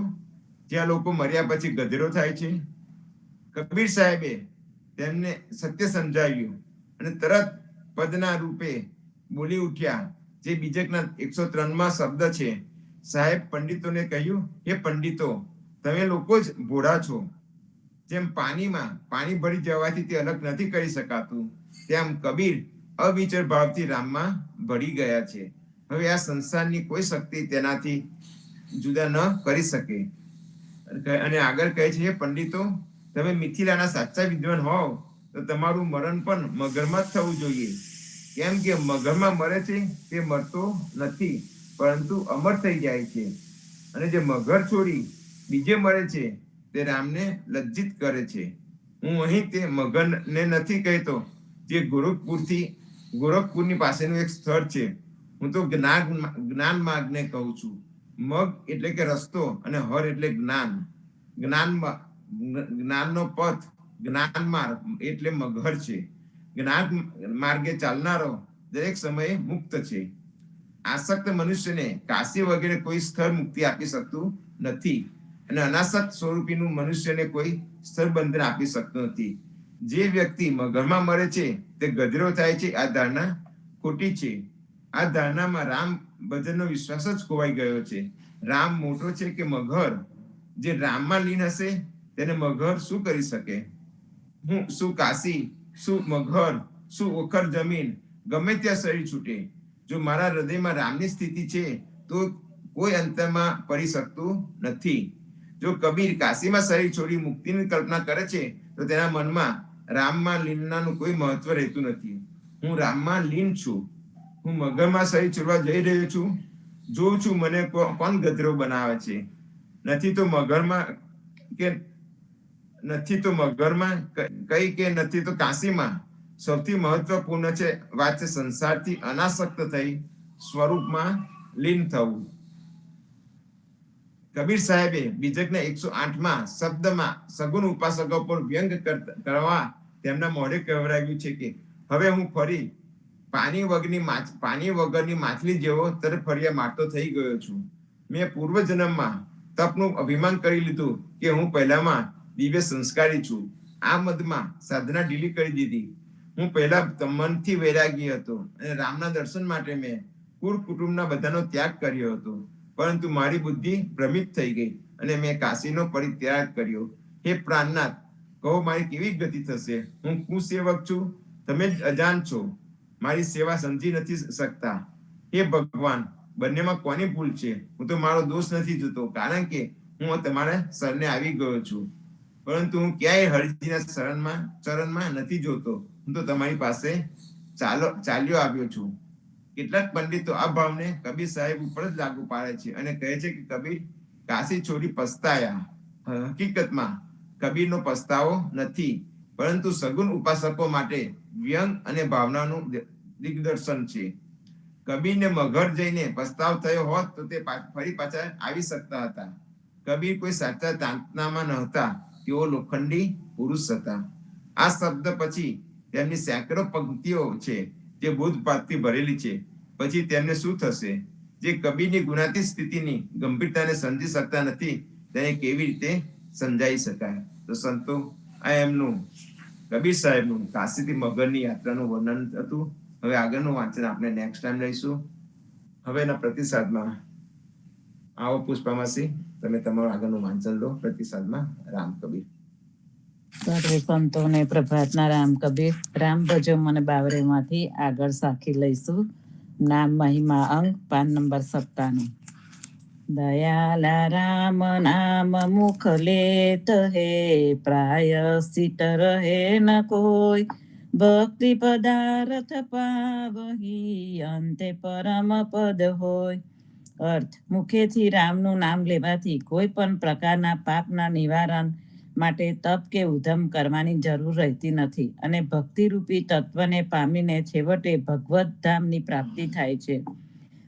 જ્યાં લોકો મર્યા પછી ગધેરો થાય છે. કબીર સાહેબે તેમને સત્ય સમજાવ્યું અને તરત પદના રૂપે બોલી ઉઠ્યા, જે બીજકના 103માં શબ્દ છે. સાહેબ પંડિતોને કહ્યું, હે પંડિતો, તમે લોકો જ ભોળા છો. જેમ પાણીમાં પાણી ભરી જવાથી તે અલગ નથી કરી શકાતું, તેમ કબીર અવિચર ભાવથી રામમાં ભળી ગયા છે. હવે આ સંસારની કોઈ શક્તિ તેનાથી જુદા ન કરી શકે. અને આગળ કહે છે, હે પંડિતો, તમે મિથિલાના સાચા વિદ્વાન હોવ તો તમારું મરણ પણ મગરમાં જ થવું જોઈએ. કેમ કે મગરમાં મરે છે તે મરતો નથી, પરંતુ અમર થઈ જાય છે. અને જે મગર છોડી બીજે મરે છે તે રામને લજ્જિત કરે છે. હું અહીં તે મગરને નથી કહેતો, જે ગોરખપુરની પાસેનું એક સ્થળ છે. હું તો જ્ઞાન માર્ગને કહું છું. મગ એટલે કે રસ્તો અને હર એટલે જ્ઞાન. જ્ઞાનનો પથ, જ્ઞાન માર્ગ એટલે મગહર છે. જ્ઞાન માર્ગે ચાલનારો દરેક સમયે મુક્ત છે. આસક્ત મનુષ્યને કાશી વગેરે કોઈ સ્થળ મુક્તિ આપી શકતું નથી અને અનાસક્ત સ્વરૂપીનું મનુષ્યને કોઈ સ્થળ બંધન આપી શકતું નથી. જે વ્યક્તિ મગરમાં મરે છે તે ગધેરો થાય છે, આ ધારણા ખોટી છે. આ ધારણામાં રામ ભજનનો વિશ્વાસ જ ખોવાઈ ગયો છે. રામ મોટો છે કે મગહર? જે રામમાં લીન હશે તેને મગહર શું કરી શકે? શું કાશી, શું મગહર, શું ઓખર જમીન, ગમે ત્યાં સરી છૂટે. જો મારા હૃદયમાં રામની સ્થિતિ છે તો કોઈ અંતરમાં પડી શકતું નથી. જો કબીર કાશીમાં શરીર છોડી મુક્તિની કલ્પના કરે છે તો તેના મનમાં રામમાં લીનનાનું કોઈ મહત્વ રહેતું નથી. હું રામમાં લીન છું. હું મગરમાં શરીર છોડવા જઈ રહ્યો છું. જોઉં છું મને કોણ ગધેરો બનાવે છે. નથી તો મગરમાં કઈ કે નથી તો કાશીમાં. સૌથી મહત્વપૂર્ણ વાત છે સંસારથી અનાસક્ત થઈ સ્વરૂપમાં લીન થવું. કબીર સાહેબે બીજકના 108માં શબ્દમાં સગુણ ઉપાસકો પર વ્યંગ કરવા તેમના મોઢે કહેવરાવ્યું છે કે હવે હું ફરી પાણી વગરની માછલી જેવો તરફરિયા મારતો થઈ ગયો છું. મેં પૂર્વજન્મમાં તપનું અભિમાન કરી લીધું કે હું પહેલામાં દિવ્ય સંસ્કારી છું. આ મદમાં સાધના ઢીલી કરી દીધી. હું પહેલા મનથી વૈરાગી હતો અને રામના દર્શન માટે મેં કુટુંબના બધાનો ત્યાગ કર્યો હતો, પરંતુ મારી બુદ્ધિ ભ્રમિત થઈ ગઈ અને મેં કાશીનો પરિત્યાગ કર્યો. હે પ્રાણનાથ, કહો મારી કેવી ગતિ થશે? હું કુસેવક છું, તમે જ અજાણ છો, મારી સેવા સમજી નથી શકતા. હે ભગવાન, બંનેમાં કોની ભૂલ છે? હું તો મારો દોષ નથી જોતો, કારણ કે હું તમારા શરણે આવી ગયો છું, પરંતુ હું ક્યાંય હરિજીના ચરણમાં નથી જોતો. હું તો તમારી પાસે ચાલ્યો આવ્યો છું. કેટલાક પંડિતો આ ભાવને કબીર સાહેબ ઉપર જ લાગુ પાડે છે અને કહે છે કે કબીર કાશી છોડી પસ્તાયા. હકીકતમાં કબીરનો પસ્તાવો નથી, પરંતુ સગુણ ઉપાસકો માટે વ્યંગ અને ભાવનાનું દિગ્દર્શન છે. કબીરને મગર જઈને પસ્તાવ થયો હોત તો તે ફરી પાછા આવી શકતા હતા. કબીર કોઈ સાચા ચાંદનામાં નહોતા, તેઓ લોખંડી પુરુષ હતા. આ શબ્દ પછી તેમની સેંકડો પંક્તિઓ છે જે બોધપાઠથી ભરેલી છે. પછી તેમને શું થશે? જે કબીરની ગુણાતીત સ્થિતિની ગંભીરતાને સમજી શકતા નથી, તેને કેવી રીતે સમજાવી શકાય? તો સંતો, આ એમનું કબીર સાહેબનું કાશીથી મગરની યાત્રાનું વર્ણન હતું. હવે આગળનું વાંચન આપણે નેક્સ્ટ ટાઈમ લઈશું. હવે એના પ્રતિસાદમાં આવો પુષ્પામાસી, તમે તમારું આગળનું વાંચન લો. પ્રતિસાદમાં રામ કબીર. સર્વે સંતોને પ્રભાતના રામ કબીર. રામ ભજો મને બાવરેમાંથી આગળ સાખી લઈશું. નામ મહિમા અંગ પાન નંબર 97. દયાલા રામ નામ મુખ લેત હે, પ્રાયશ્ચિત રહે ન કોઈ. ભક્તિ પદાર્થ પાવહી, અંતે પરમ પદ હોય. અર્થ: મુખેથી રામનું નામ લેવાથી કોઈ પણ પ્રકારના પાપના નિવારણ માટે તપ કે ઉધમ કરવાની જરૂર રહેતી નથી, અને ભક્તિરૂપી તત્વને પામીને છેવટે ભગવત ધામની પ્રાપ્તિ થાય છે.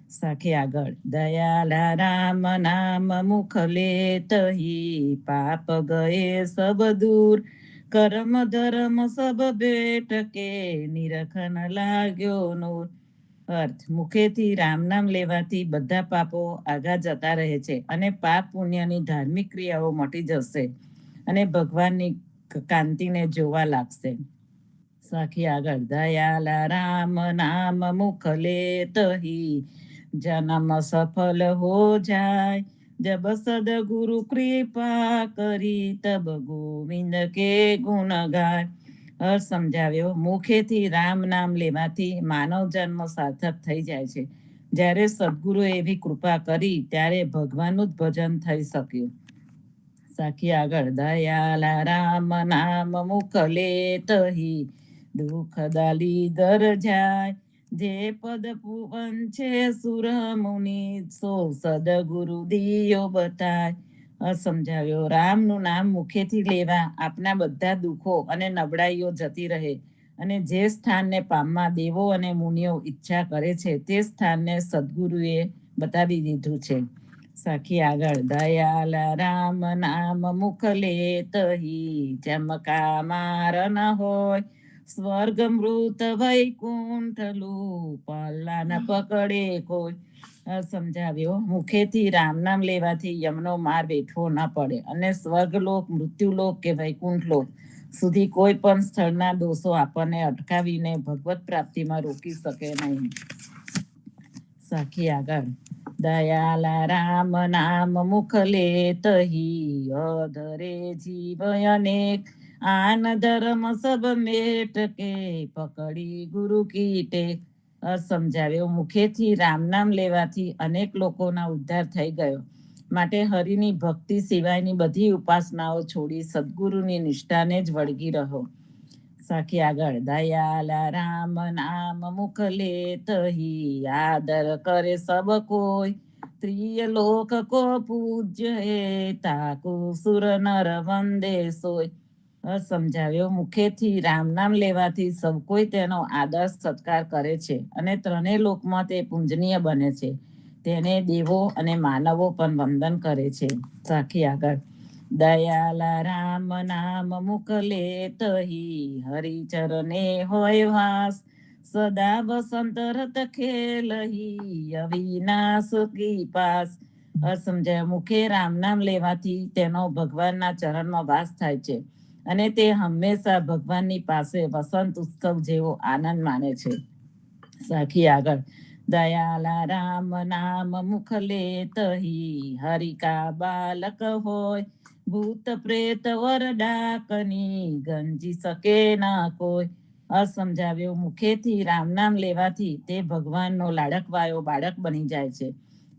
સાખી આગળ. દયાલા રામ નામ મુખ લેત હી, પાપ ગયે સબ દૂર. કર્મ ધર્મ સબ બેટ કે, નિરખન લાગ્યો નૂર. અર્થ: મુખેથી રામ નામ લેવાથી બધા પાપો આગા જતા રહે છે, અને પાપ પુણ્યની ધાર્મિક ક્રિયાઓ મટી જશે, અને ભગવાનની કાંતિને જોવા લાગશે. સાખી આગળ. દયાલા રામ નામ મુખ લેત હી, જન્મ સફલ હો જાય. જબ સદગુરુ કૃપા કરી, તબ ગોવિંદ કે ગુણ ગાય. સમજાવ્યો: મુખેથી રામ નામ લેવાથી માનવ જન્મ સાર્થક થઈ જાય છે. જ્યારે સદગુરુ એવી કૃપા કરી ત્યારે ભગવાનનું જ ભજન થઈ શક્યું. સાખી આગળ. દયાલા રામ નામ મુખ લેત હી, દુઃખ દાલીદર જાય. જે પદ પૂવન છે સુર મુનિ, સો સદગુરુ દિયો બતાય. સમજાવ્યો: રામનું નામ મુખેથી લેવા આપના બધા દુઃખો અને નબળાઈઓ જતી રહે, અને જે સ્થાનને પામવા દેવો અને મુનિઓ ઈચ્છા કરે છે તે સ્થાનને સદગુરુએ બતાવી દીધું છે. સાખી આગળ. દયાલા રામ નામ મુખ લેત હી, ચમકા ન હોય. સ્વર્ગ મૃત વૈકુંઠ લું, પલ્લા ન પકડે કોઈ. સમજાવ્યો: મુખેથી રામ નામ લેવાથી યમનો માર વેઠવો ન પડે, અને સ્વર્ગલોક, મૃત્યુલોક કે વૈકુંઠ સુધી કોઈ પણ સ્થળના દોષો આપણને અટકાવીને ભગવત પ્રાપ્તિમાં રોકી શકે નહીં. સાખી આગળ. દયાલા રામ નામ મુખ લેત હી, અધરે જીવ અનેક. આન ધર્મ સબ મેટ કે, પકડી ગુરુ કી ટેક. સમજાવ્યો: મુખેથી રામ નામ લેવાથી અનેક લોકોના ઉદ્ધાર થઈ ગયો, માટે હરિની ભક્તિ સિવાયની બધી ઉપાસનાઓ છોડી સદગુરુની નિષ્ઠાને જ વળગી રહો. સાખી આગળ. દયાલા રામ નામ મુખ લેત હી, આદર કરે સબ કોઈ. ત્રિય લોક કો પૂજ્ય હે, તાકુ સુર નર વંદે સોય. સમજાવ્યો: મુખેથી રામ નામ લેવાથી સૌ કોઈ તેનો આદર સત્કાર કરે છે, અને ત્રણેય લોકમાં તે પૂજનીય બને છે. તેને દેવો અને માનવો પણ વંદન કરે છે. સાખી આગળ. દયાલા રામ નામ મુખ લેત હી, હરિચરને હોય વાસ. સદા વસંત રત ખેલહી, અવિનાશ કી પાસ. સમજાય: મુખે રામ નામ લેવાથી તેનો ભગવાનના ચરણમાં વાસ થાય છે, અને તે હંમેશા ભગવાનની પાસે વસંત ઉત્સવ જેવો આનંદ માને છે. સાખી આગળ. દયાલા રામ નામ મુખ લેત હી, હરિ કા બાલક હોય. ભૂત પ્રેત વર ડાકની, ગંજી શકે ના કોઈ. સમજાવ્યો: મુખેથી રામ નામ લેવાથી તે ભગવાનનો લાડકવાયો બાળક બની જાય છે.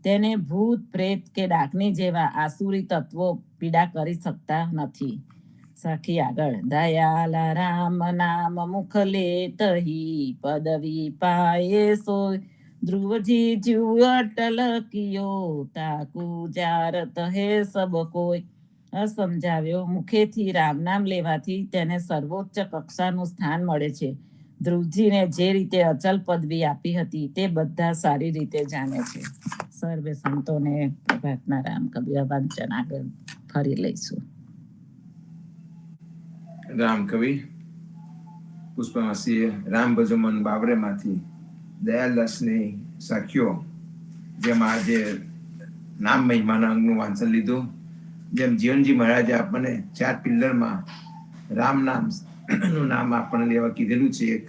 તેને ભૂત, પ્રેત કે ડાકની જેવા આસુરી તત્વો પીડા કરી શકતા નથી. સાખી આગળ. દયાલા રામ નામ મુખ લેત હી, પદવી પાયે સોય. ધ્રુવજી જીવ અટલ કિયો તાકુ જારત હે સબ કોઈ. સમજાવ્યો, મુખેથી રામ નામ લેવાથી તેને સર્વોચ્ચ કક્ષાનું સ્થાન મળે છે. ધ્રુવજીને જે રીતે અચલ પદવી આપી હતી તે બધા સારી રીતે જાણે છે. સર્વે સંતોને પ્રભાતના રામ કવિ વાંચન આગળ ફરી લઈશું. રામ કવિ પુષ્પમાસીએ રામ ભજો મન બાબરેમાંથી દયાલદાસની સાખ્યો, જેમાં આજે નામ મહિમાના અંગનું વાંચન લીધું. જેમ જીવનજી મહારાજે આપણને 4 પિલ્લરમાં રામ નામનું નામ આપણને લેવા કીધેલું છે. એક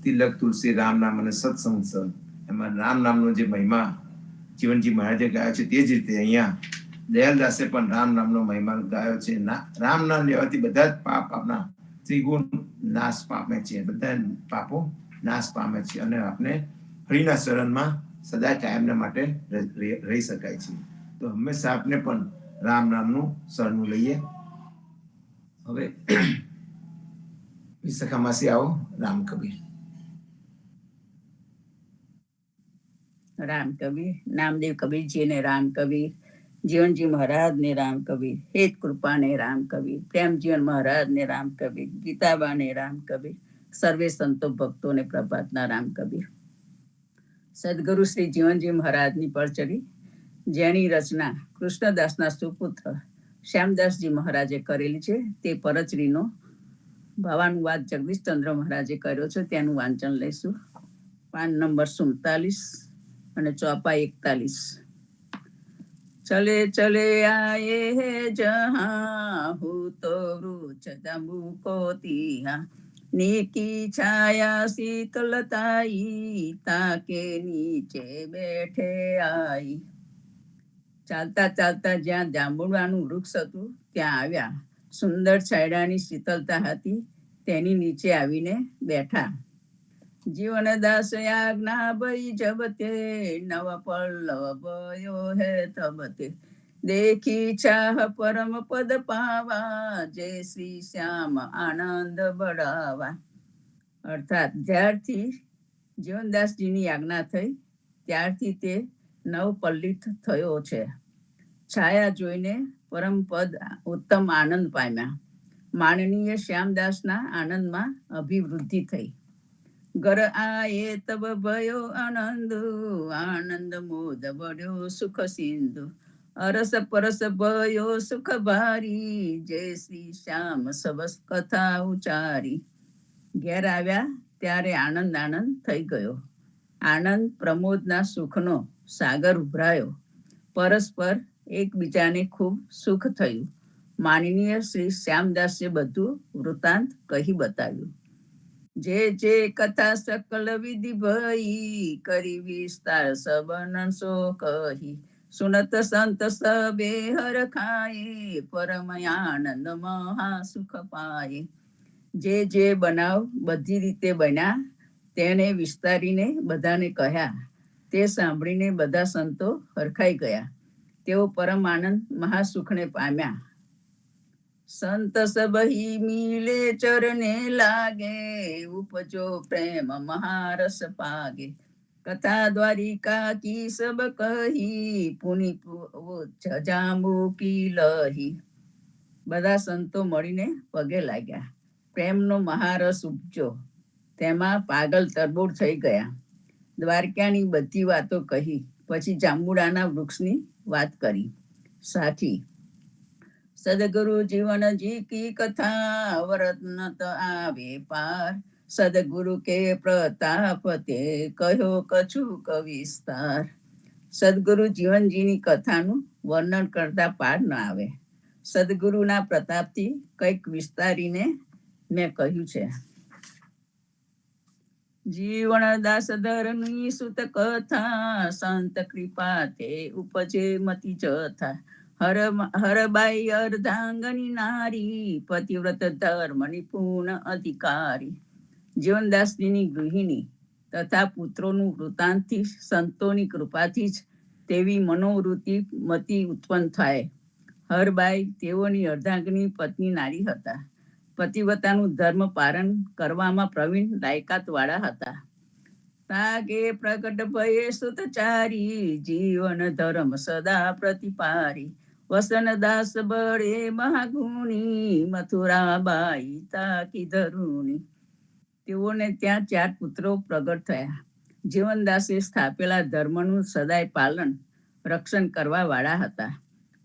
તિલક, તુલસી, રામ નામ અને સત્સંગ. એમાં રામ નામનો જે મહિમા જીવનજી મહારાજે ગાયો છે તે જ રીતે અહીંયા દયાલદાસે પણ રામ નામનો મહિમા ગાયો છે. રામ નામ લેવાથી બધા જ પાપ આપણા ત્રિગુણ નાશ પામે છે, બધા પાપો નાશ પામે છે અને આપણે હરિના શરણમાં સદા કાયમના માટે રહી શકાય છે. તો હંમેશા આપણે પણ રામ નામનું શરણું લઈએ. હવે વિશાખામાસી આવો. રામ કવિ. રામ કવિ નામદેવ કબીરજી ને રામ કવિ, જીવનજી મહારાજ ને રામ કવિ, હેત કૃપા ને રામ કવિ, પ્રેમજીવન મહારાજ ને રામ કવિ, ગીતાબા ને રામ કવિ, સર્વે સંતો ભક્તો ને પ્રભાતના રામ કવિ. સદગુરુ શ્રી જીવનજી મહારાજની પરચરી, જેની રચના કૃષ્ણદાસના સુપુત્ર શ્યામદાસજી મહારાજે કરેલી છે. તે પરચરીનો ભાવાનુવાદ જગદીશચંદ્ર મહારાજે કર્યો છે. તેનું વાંચન લઈશું. પાન નંબર 47 અને ચોપા 41. ચલે ચલે આયે હે જહાં, હું તો વૃક્ષ જંબુ કો તિહાં, નીકી છાયા શીતલતાઈ, તાકે નીચે બેઠે આઈ. ચાલતા ચાલતા જ્યાં જાંબુડાનું વૃક્ષ હતું ત્યાં આવ્યા. સુંદર છાયડાની શીતલતા હતી, તેની નીચે આવીને બેઠા. જીવનદાસ આજ્ઞા ભઈ જબતે, નવ પલ્લવ ભયો હે તબતે, દેખી ચાહ પરમ પદ પાવા, જય શ્રી શ્યામ આનંદ બઢાવા. અર્થાત જ્યારથી જીવનદાસજીની આજ્ઞા થઈ ત્યારથી તે નવપલ્લિત થયો છે. છાયા જોઈને પરમ પદ ઉત્તમ આનંદ પામ્યા. માનનીય શ્યામદાસના આનંદમાં અભિવૃદ્ધિ થઈ. ઘર આયે તબ ભયો આનંદ, આનંદ મોદ બઢ્યો સુખ સિંધુ, અરસ પરસ ભયો સુખ ભારી, જય શ્રી શ્યામ સબસ કથા ઉચારી. ઘેર આવ્યા ત્યારે આનંદ આનંદ થઈ ગયો. આનંદ પ્રમોદના સુખનો સાગર ઉભરાયો. પરસ્પર એકબીજાને ખૂબ સુખ થયું. માનનીય શ્રી શ્યામદાસે બધું વૃત્તાંત કહી બતાવ્યું. જે જે કથા સકલ વિધિ ભઈ, કરી વિસ્તાર સબન સો કહી, સુનત સંત સબે હર ખાએ, પરમ આનંદ મહા સુખ પાએ. જે જે બનાવ બધી રીતે બન્યા તેને વિસ્તારીને બધાને કહ્યા. તે સાંભળીને બધા સંતો હરખાઈ ગયા. તેઓ પરમ આનંદ મહાસુખને પામ્યા. સંત સબહી મિલે ચરને લાગે, ઉપજો પ્રેમ મહારસ પાગે, કથા દ્વારિકા કી સબ કહી, પુની જાંબુ કી લહી. બધા સંતો મળીને પગે લાગ્યા. પ્રેમનો મહારસ ઉપજો, તેમાં પાગલ તરબોળ થઈ ગયા. દ્વારકાની બધી વાતો કહી, પછી જાંબુડાના વૃક્ષની વાત કરી. સાથી સદગુરુ જીવનજી કી કથા, વરત ન તો આવે પાર, સદગુરુ કે પ્રતાપ તે કહ્યો કછુક વિસ્તાર. સદગુરુ જીવનજીની કથાનું વર્ણન કરતા પાર ન આવે. સદગુરુના પ્રતાપથી કંઈક વિસ્તારીને મેં કહ્યું છે. જીવનદાસ ધરની સુત કથા, સંત કૃપા તે ઉપજે મતિ જથા, હરબાઈ અર્ધાંગની નારી, પતિવ્રત ધર્મની પૂર્ણ અધિકારી. જીવનદાસજીની ગૃહિણી તથા પુત્રોનું વૃત્તાંતથી સંતોની કૃપાથી જ તેવી મનોવૃત્તિ મતિ ઉત્પન્ન થાય. હરબાઈ તેઓની અર્ધાંગની પત્ની નારી હતા. પતિવ્રતાનું ધર્મ પાલન કરવામાં પ્રવીણ લાયકાત વાળા હતા. તાગે પ્રગટ ભયે સુતચારી જીવન ધર્મ સદા પ્રતિપારી વસનદાસ બળે મહાગુણી મથુરાબાઈ તાકી ધરુણી. તેઓને ત્યાં 4 પુત્રો પ્રગટ થયા. જીવનદાસે સ્થાપેલા ધર્મનું સદાય પાલન રક્ષણ કરવા વાળા હતા.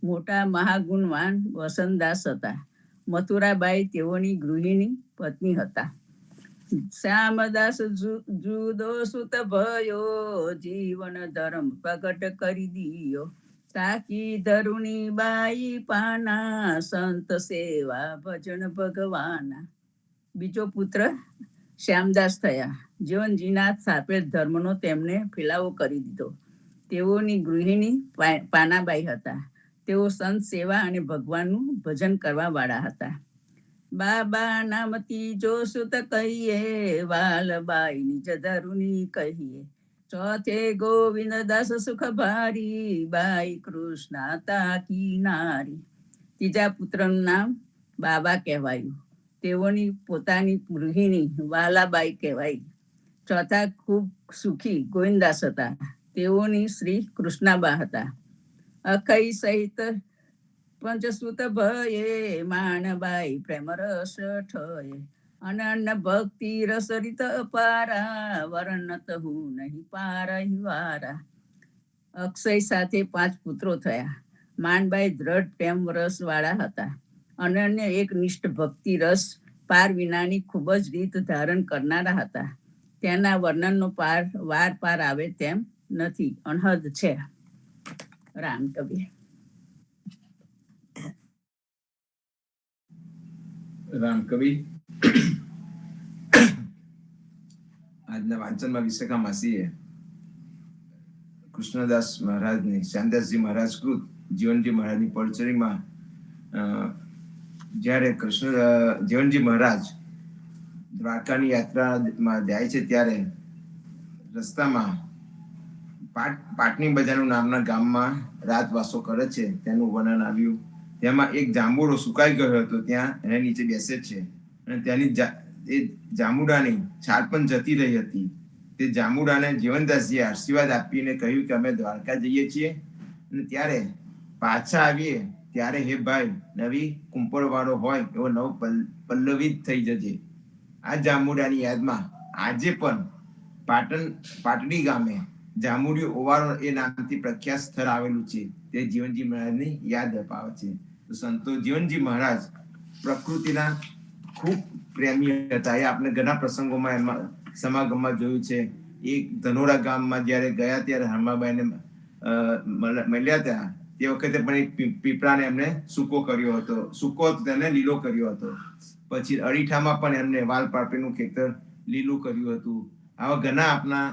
મોટા મહાગુણવાન વસનદાસ હતા. મથુરાબાઈ તેઓની ગૃહિણી પત્ની હતા. શ્યામદાસ જુદો સુત ભયો જીવન ધર્મ પ્રગટ કરી દિયો તાકી ધરુણી બાઈ પાના સંત સેવા ભજન ભગવાના. બીજો પુત્ર શ્યામદાસ થયા. જીવનજીના સ્થાપેલ ધર્મનો તેમને ફેલાવો કરી દીધો. તેઓની ગૃહિણી પાનાબાઈ હતા. તેઓ સંત સેવા અને ભગવાનનું ભજન કરવા વાળા હતા. બાબા નામતી જો સુત કહીએ વાલબાઈ નિજ ધરુની કહીએ ચોથે ગોવિંદ દાસ સુખ ભારી બાઈ કૃષ્ણ તાકી નારી. ત્રીજા પુત્રનું નામ બાબા કહેવાયું. તેઓની પોતાની ગૃહિણી વાલાબાઈ કહેવાય. ચોથા ખૂબ સુખી ગોવિંદાસ હતા. તેઓની શ્રી કૃષ્ણાબા હતા. અખઈ સહિત પંચસુત ભયે માણબાઈ પ્રેમ રસ ઠયે અનન્ય ભક્તિ રસરિત અપારા વર્ણત હું નહીં પારહી વારા. અક્ષય સાથે 5 પુત્રો થયા. માણબાઈ દ્રઢ પ્રેમ રસ વાળા હતા. અનન્ય એકનિષ્ઠ ભક્તિ રસ પાર વિનાની ખૂબ જ રીત ધારણ કરનારા હતા. તેના વર્ણનનો વાર પાર આવે તેમ નથી, અનહદ છે. રામ કવિ. રામકવિ આજના વાંચનમાં વિશાખા માસીએ કૃષ્ણદાસ મહારાજની શ્યામદાસજી મહારાજ કૃત જીવનજી મહારાજની પડચરીમાં જ્યારે જીવનજી મહારાજ દ્વારકાની યાત્રામાં જાય છે ત્યારે રસ્તામાં પાટની બજારનું નામના ગામમાં રાતવાસો કરે છે. તેનું વર્ણન આવ્યું. તેમાં એક જાંબુડો સુકાઈ ગયો હતો. ત્યાં એને નીચે બેસે છે અને ત્યાંની એ જાંબુડાની છાલ પણ જતી રહી હતી. તે જાંબુડાને જીવનદાસજીએ આશીર્વાદ આપીને કહ્યું કે અમે દ્વારકા જઈએ છીએ અને ત્યારે પાછા આવીએ ત્યારે હે ભાઈ નવી કુંપળવાળો હોય એવો નવ પલ્લવિત થઈ જજે. આ જાંબુડાની યાદમાં આજે પણ પાટડી ગામે જાંબુડિયું ઓવારો એ નામથી પ્રખ્યાત સ્થળ આવેલું છે. તે જીવનજી મહારાજની યાદ અપાવે છે. તો સંતો જીવનજી મહારાજ પ્રકૃતિના ખૂબ પ્રેમી હતા. એ આપણે ઘણા પ્રસંગોમાં એમાં સમાગમમાં જોયું છે. એક ધનોરા ગામમાં જ્યારે ગયા ત્યારે હરમાબાઈને મળ્યા હતા તે વખતે પણ એક પીપળાને એમને સૂકો કર્યો હતો. સૂકો હતો તેને લીલો કર્યો હતો. પછી અડીઠામાં પણ એમને વાલપાપડીનું ખેતર લીલું કર્યું હતું. આવા ઘણા આપણા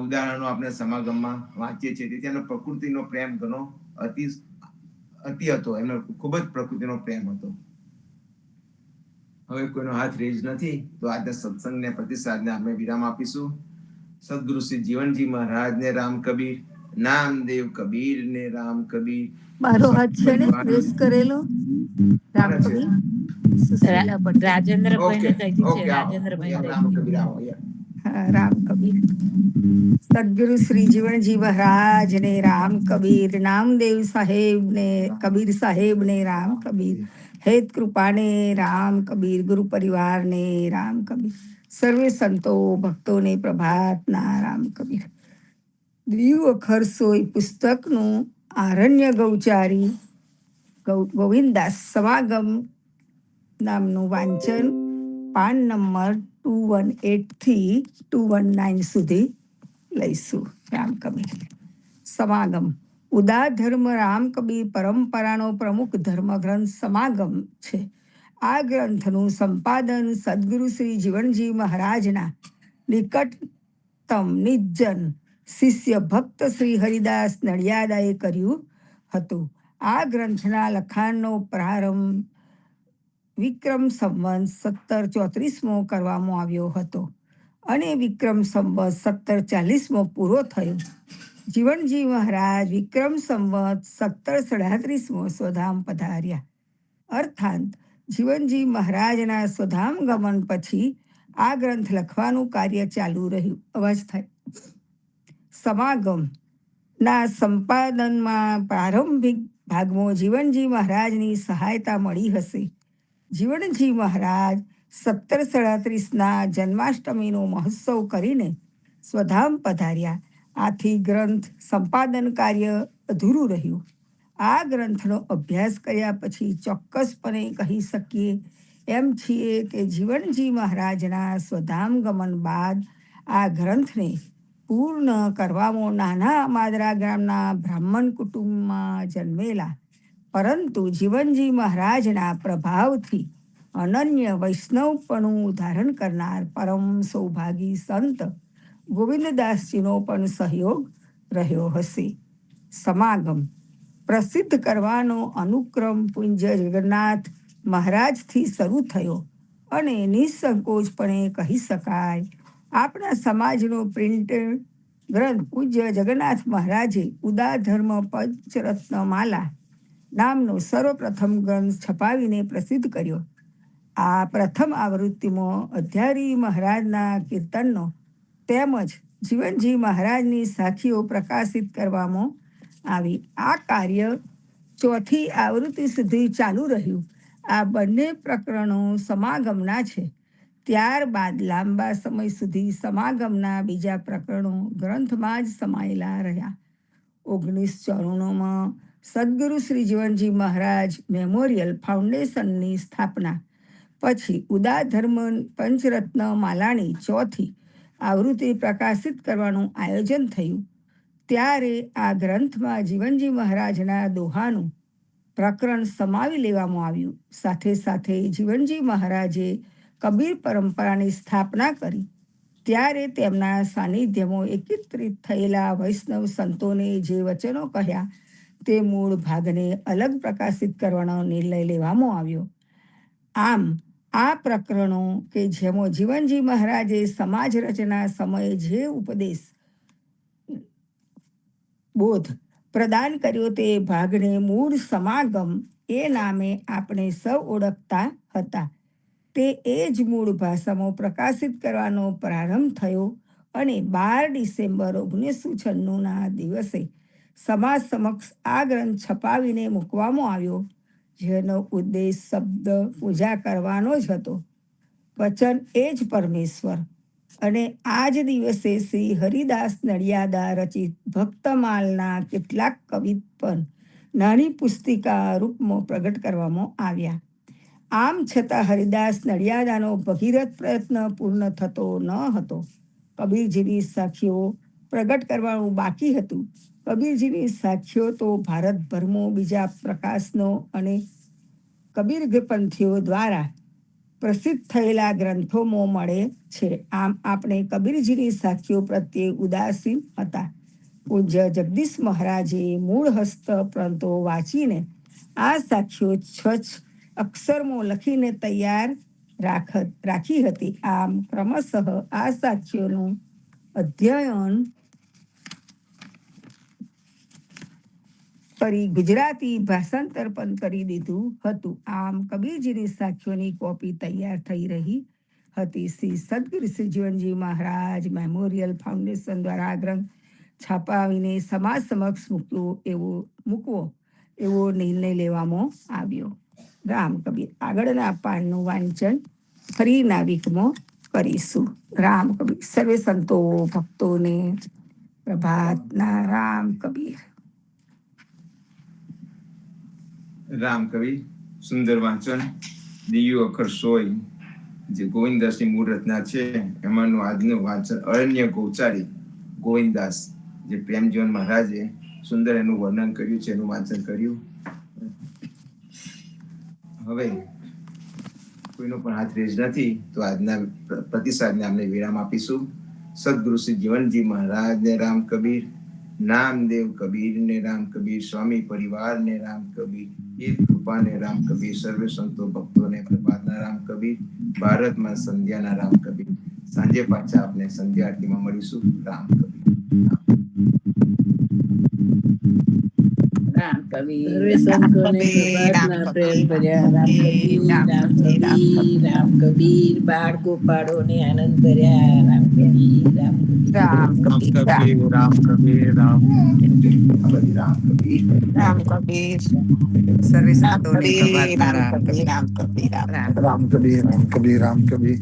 ઉદાહરણો આપણે સમાગમમાં વાંચીએ છીએ. તેથી એનો પ્રકૃતિનો પ્રેમ ઘણો અતિ હતો. એનો ખૂબ જ પ્રકૃતિનો પ્રેમ હતો. હવે કોઈનો હાથ રેજ નથી તો આજના સત્સંગને પ્રતિસાદને આપણે વિરામ આપીશું. સદગુરુ શ્રી જીવનજી મહારાજને રામ કબીર, નામદેવ કબીર ને રામ કબીર. મારો હાથ છે ને પ્રેસ કરેલો રામ કબીર રાજેન્દ્રભાઈને કહી દીધું છે. ઓકે, રાજેન્દ્રભાઈ રામ કબીર આવો યાર. રામ કબીર. સદગુરુ શ્રી જીવનજી મહારાજ ને રામ કબીર, નામદેવ સાહેબ ને કબીર સાહેબ ને રામ કબીર, હેત કૃપા ને રામ કબીર, ગુરુ પરિવાર ને રામ કબીર, સર્વે સંતો ભક્તો ને પ્રભાતના રામ કબીર. દ્વિ અખર સોય પુસ્તકનું આરણ્ય ગૌચારી ગોવિંદાસ સમાગમ નામનું વાંચન પાન નંબર 218 થી 219 સુધી લઈશું. રામ કબીર. સમાગમ. ઉદાર ધર્મ રામ કબીર પરંપરાનો પ્રમુખ ધર્મ ગ્રંથ સમાગમ છે. આ ગ્રંથનું સંપાદન સદગુરુ શ્રી જીવનજી મહારાજના નિકટતમ નિજ્જન શિષ્ય ભક્ત શ્રી હરિદાસ નડિયાદાએ કર્યું હતું. આ ગ્રંથના લખાણનો પ્રારંભ વિક્રમ સંવત 1734 કરવામાં આવ્યો હતો અને વિક્રમ સંવત 1740 પૂરો થયો. જીવનજી મહારાજ વિક્રમ સંવત 1737 સ્વધામ પધાર્યા. અર્થાત જીવનજી મહારાજના સ્વધામ ગમન પછી આ ગ્રંથ લખવાનું કાર્ય ચાલુ રહ્યું. અવાજ થાય સમાગમ ના સંપાદનમાં પ્રારંભિક ભાગમાં જીવનજી મહારાજની સહાયતા મળી હશે. જીવનજી મહારાજ 1737ના જન્માષ્ટમીનો મહોત્સવ કરીને સ્વધામ પધાર્યા. આથી ગ્રંથ સંપાદન કાર્ય અધૂરું રહ્યું. આ ગ્રંથનો અભ્યાસ કર્યા પછી ચોક્કસપણે કહી શકીએ એમ છીએ કે જીવનજી મહારાજના સ્વધામ ગમન બાદ આ ગ્રંથને પૂર્ણ કરવામાં નાના માદરા ગામના બ્રાહ્મણ કુટુંબમાં જન્મેલા પરંતુ જીવનજી મહારાજના પ્રભાવથી અનન્ય વૈષ્ણવપણું ધારણ કરનાર પરમ સૌભાગી સંત ગોવિંદદાસજીનો પણ સહયોગ રહ્યો હશે. સમાગમ પ્રસિદ્ધ કરવાનો અનુક્રમ પૂજ્ય જગન્નાથ મહારાજથી શરૂ થયો અને નિસંકોચપણે કહી શકાય આપણા સમાજનો પ્રિન્ટેડ ગ્રંથ પૂજ્ય જગન્નાથ મહારાજે ઉદાધર્મ પંચરત્નમાલા નામનો સર્વપ્રથમ ગ્રંથ છપાવીને પ્રસિદ્ધ કર્યો. આ પ્રથમ આવૃત્તિમાં અધ્યારી મહારાજના કીર્તનનો તેમજ જીવનજી મહારાજની સાખીઓ પ્રકાશિત કરવામાં આવી. આ કાર્ય ચોથી આવૃત્તિ સુધી ચાલુ રહ્યું. આ બંને પ્રકરણો સમાગમના છે. ત્યારબાદ લાંબા સમય સુધી સમાગમના બીજા પ્રકરણો ગ્રંથમાં જ સમાયેલા રહ્યા. 1994માં સદગુરુ શ્રી જીવનજી મહારાજ મેમોરિયલ ફાઉન્ડેશનની સ્થાપના પછી ઉદાધર્મ પંચરત્ન માલાની ચોથી આવૃત્તિ પ્રકાશિત કરવાનું આયોજન થયું. ત્યારે આ ગ્રંથમાં જીવનજી મહારાજના દોહાનું પ્રકરણ સમાવી લેવામાં આવ્યું. સાથે સાથે જીવનજી મહારાજે કબીર પરંપરાની સ્થાપના કરી ત્યારે તેમના સાનિધ્યમાં એકત્રિત થયેલા વૈષ્ણવ સંતોને જે વચનો કહ્યા તે મૂળ ભાગને અલગ પ્રકાશિત કરવાનો નિર્ણય લેવામાં આવ્યો. આમ આ પ્રકરણો કે જેમાં જીવનજી મહારાજે સમાજ રચના સમયે જે ઉપદેશ બોધ પ્રદાન કર્યો તે ભાગને મૂળ સમાગમ એ નામે આપણે સૌ ઓળખતા હતા. તે એ જ મૂળ ભાષામાં પ્રકાશિત કરવાનો પ્રારંભ થયો અને 12 ડિસેમ્બર 1996ના દિવસે સમાજ સમક્ષ આ ગ્રંથ છપાવીને મૂકવામાં આવ્યો, જેનો ઉદ્દેશ શબ્દ પૂજા કરવાનો જ હતો. વચન એ જ પરમેશ્વર. અને આ જ દિવસે શ્રી હરિદાસ નડિયાદા રચિત ભક્તમાલના કેટલાક કવિત્વ નાની પુસ્તિકા રૂપમાં પ્રગટ કરવામાં આવ્યા. આમ છતાં હરિદાસ નડિયાદાનો ભગીરથ પ્રયત્ન પૂર્ણ થતો ન હતો. કબીરજીની સાખીઓ પ્રગટ કરવાનું બાકી હતું. કબીરજીની સાખીઓ તો ભારતભરમાં બીજા પ્રકાશનો અને કબીરપંથીઓ દ્વારા પ્રસિદ્ધ થયેલા ગ્રંથોમાં મળે છે. આમ આપણે કબીરજીની સાખીઓ પ્રત્યે ઉદાસીન હતા. પૂજ્ય જગદીશ મહારાજે મૂળ હસ્ત પ્રાંતો વાંચીને આ સાખીઓ સ્વચ્છ અક્ષરમાં લખીને તૈયાર રાખી હતી. આમ ક્રમશઃ આ સાખીઓનું અધ્યયન કરી ગુજરાતી ભાષાંતર પણ કરી દીધું હતું. આમ કબીરજીની સાખીઓની કોપી તૈયાર થઈ રહી હતી. શ્રી સદગુરુ શ્રી જીવનજી મહારાજ મેમોરિયલ ફાઉન્ડેશન દ્વારા આ ગ્રંથ છાપાવીને સમાજ સમક્ષ મૂકવો એવો નિર્ણય લેવામાં આવ્યો. રામ કબીર. આગળના પાનનું વાંચન ફરી નાવિકમાં કરીશું. રામ કબીર. સર્વે સંતો ભક્તોને પ્રભાતના રામ કબીર. રામ કવિ સુંદર વાંચન. દિવ્ય અખર સોય જે ગોવિંદદાસની મૂળ રચના છે એમાંનું આજનું વાંચન અરણ્ય ગૌચારી ગોવિંદદાસ જે પ્રેમજીવન મહારાજે સુંદર એનું વર્ણન કર્યું છે, એનું વાંચન કર્યું. હવે કોઈનો પણ હાથ રેજ નથી તો આજના પ્રતિસાદને આપણે વિરામ આપીશું. સદગુરુ શ્રી જીવનજી મહારાજને રામ કબીર, નામદેવ કબીરને રામ કબીર, સ્વામી પરિવારને રામ કબીર, એક કૃપાને રામ કબીર, સર્વે સંતો ભક્તોને પ્રભાતના રામ કબીર, ભારતમાં સંધ્યાના રામ કબીર. સાંજે પાછા આપણે સંધ્યા આરતીમાં મળીશું. રામ કબીર. રામ કબીર. સર્વે સંતોને પ્રભાતના પ્રેમ ભર્યા રામ કબીર, રામ કબીર, રામ કબીર. બાળ ગોપાળોને આનંદ ભર્યા રામ કબીર, રામ કબીર. રામ કબીર રામ કબીર રામ રામ કબીર સર્વે રામ સંતોને કબીર પ્રભાતના રામ રામ કબીર કબીર. રામ કબીર રામ રામ રામ કબીર રામ કબીર રામ કબીર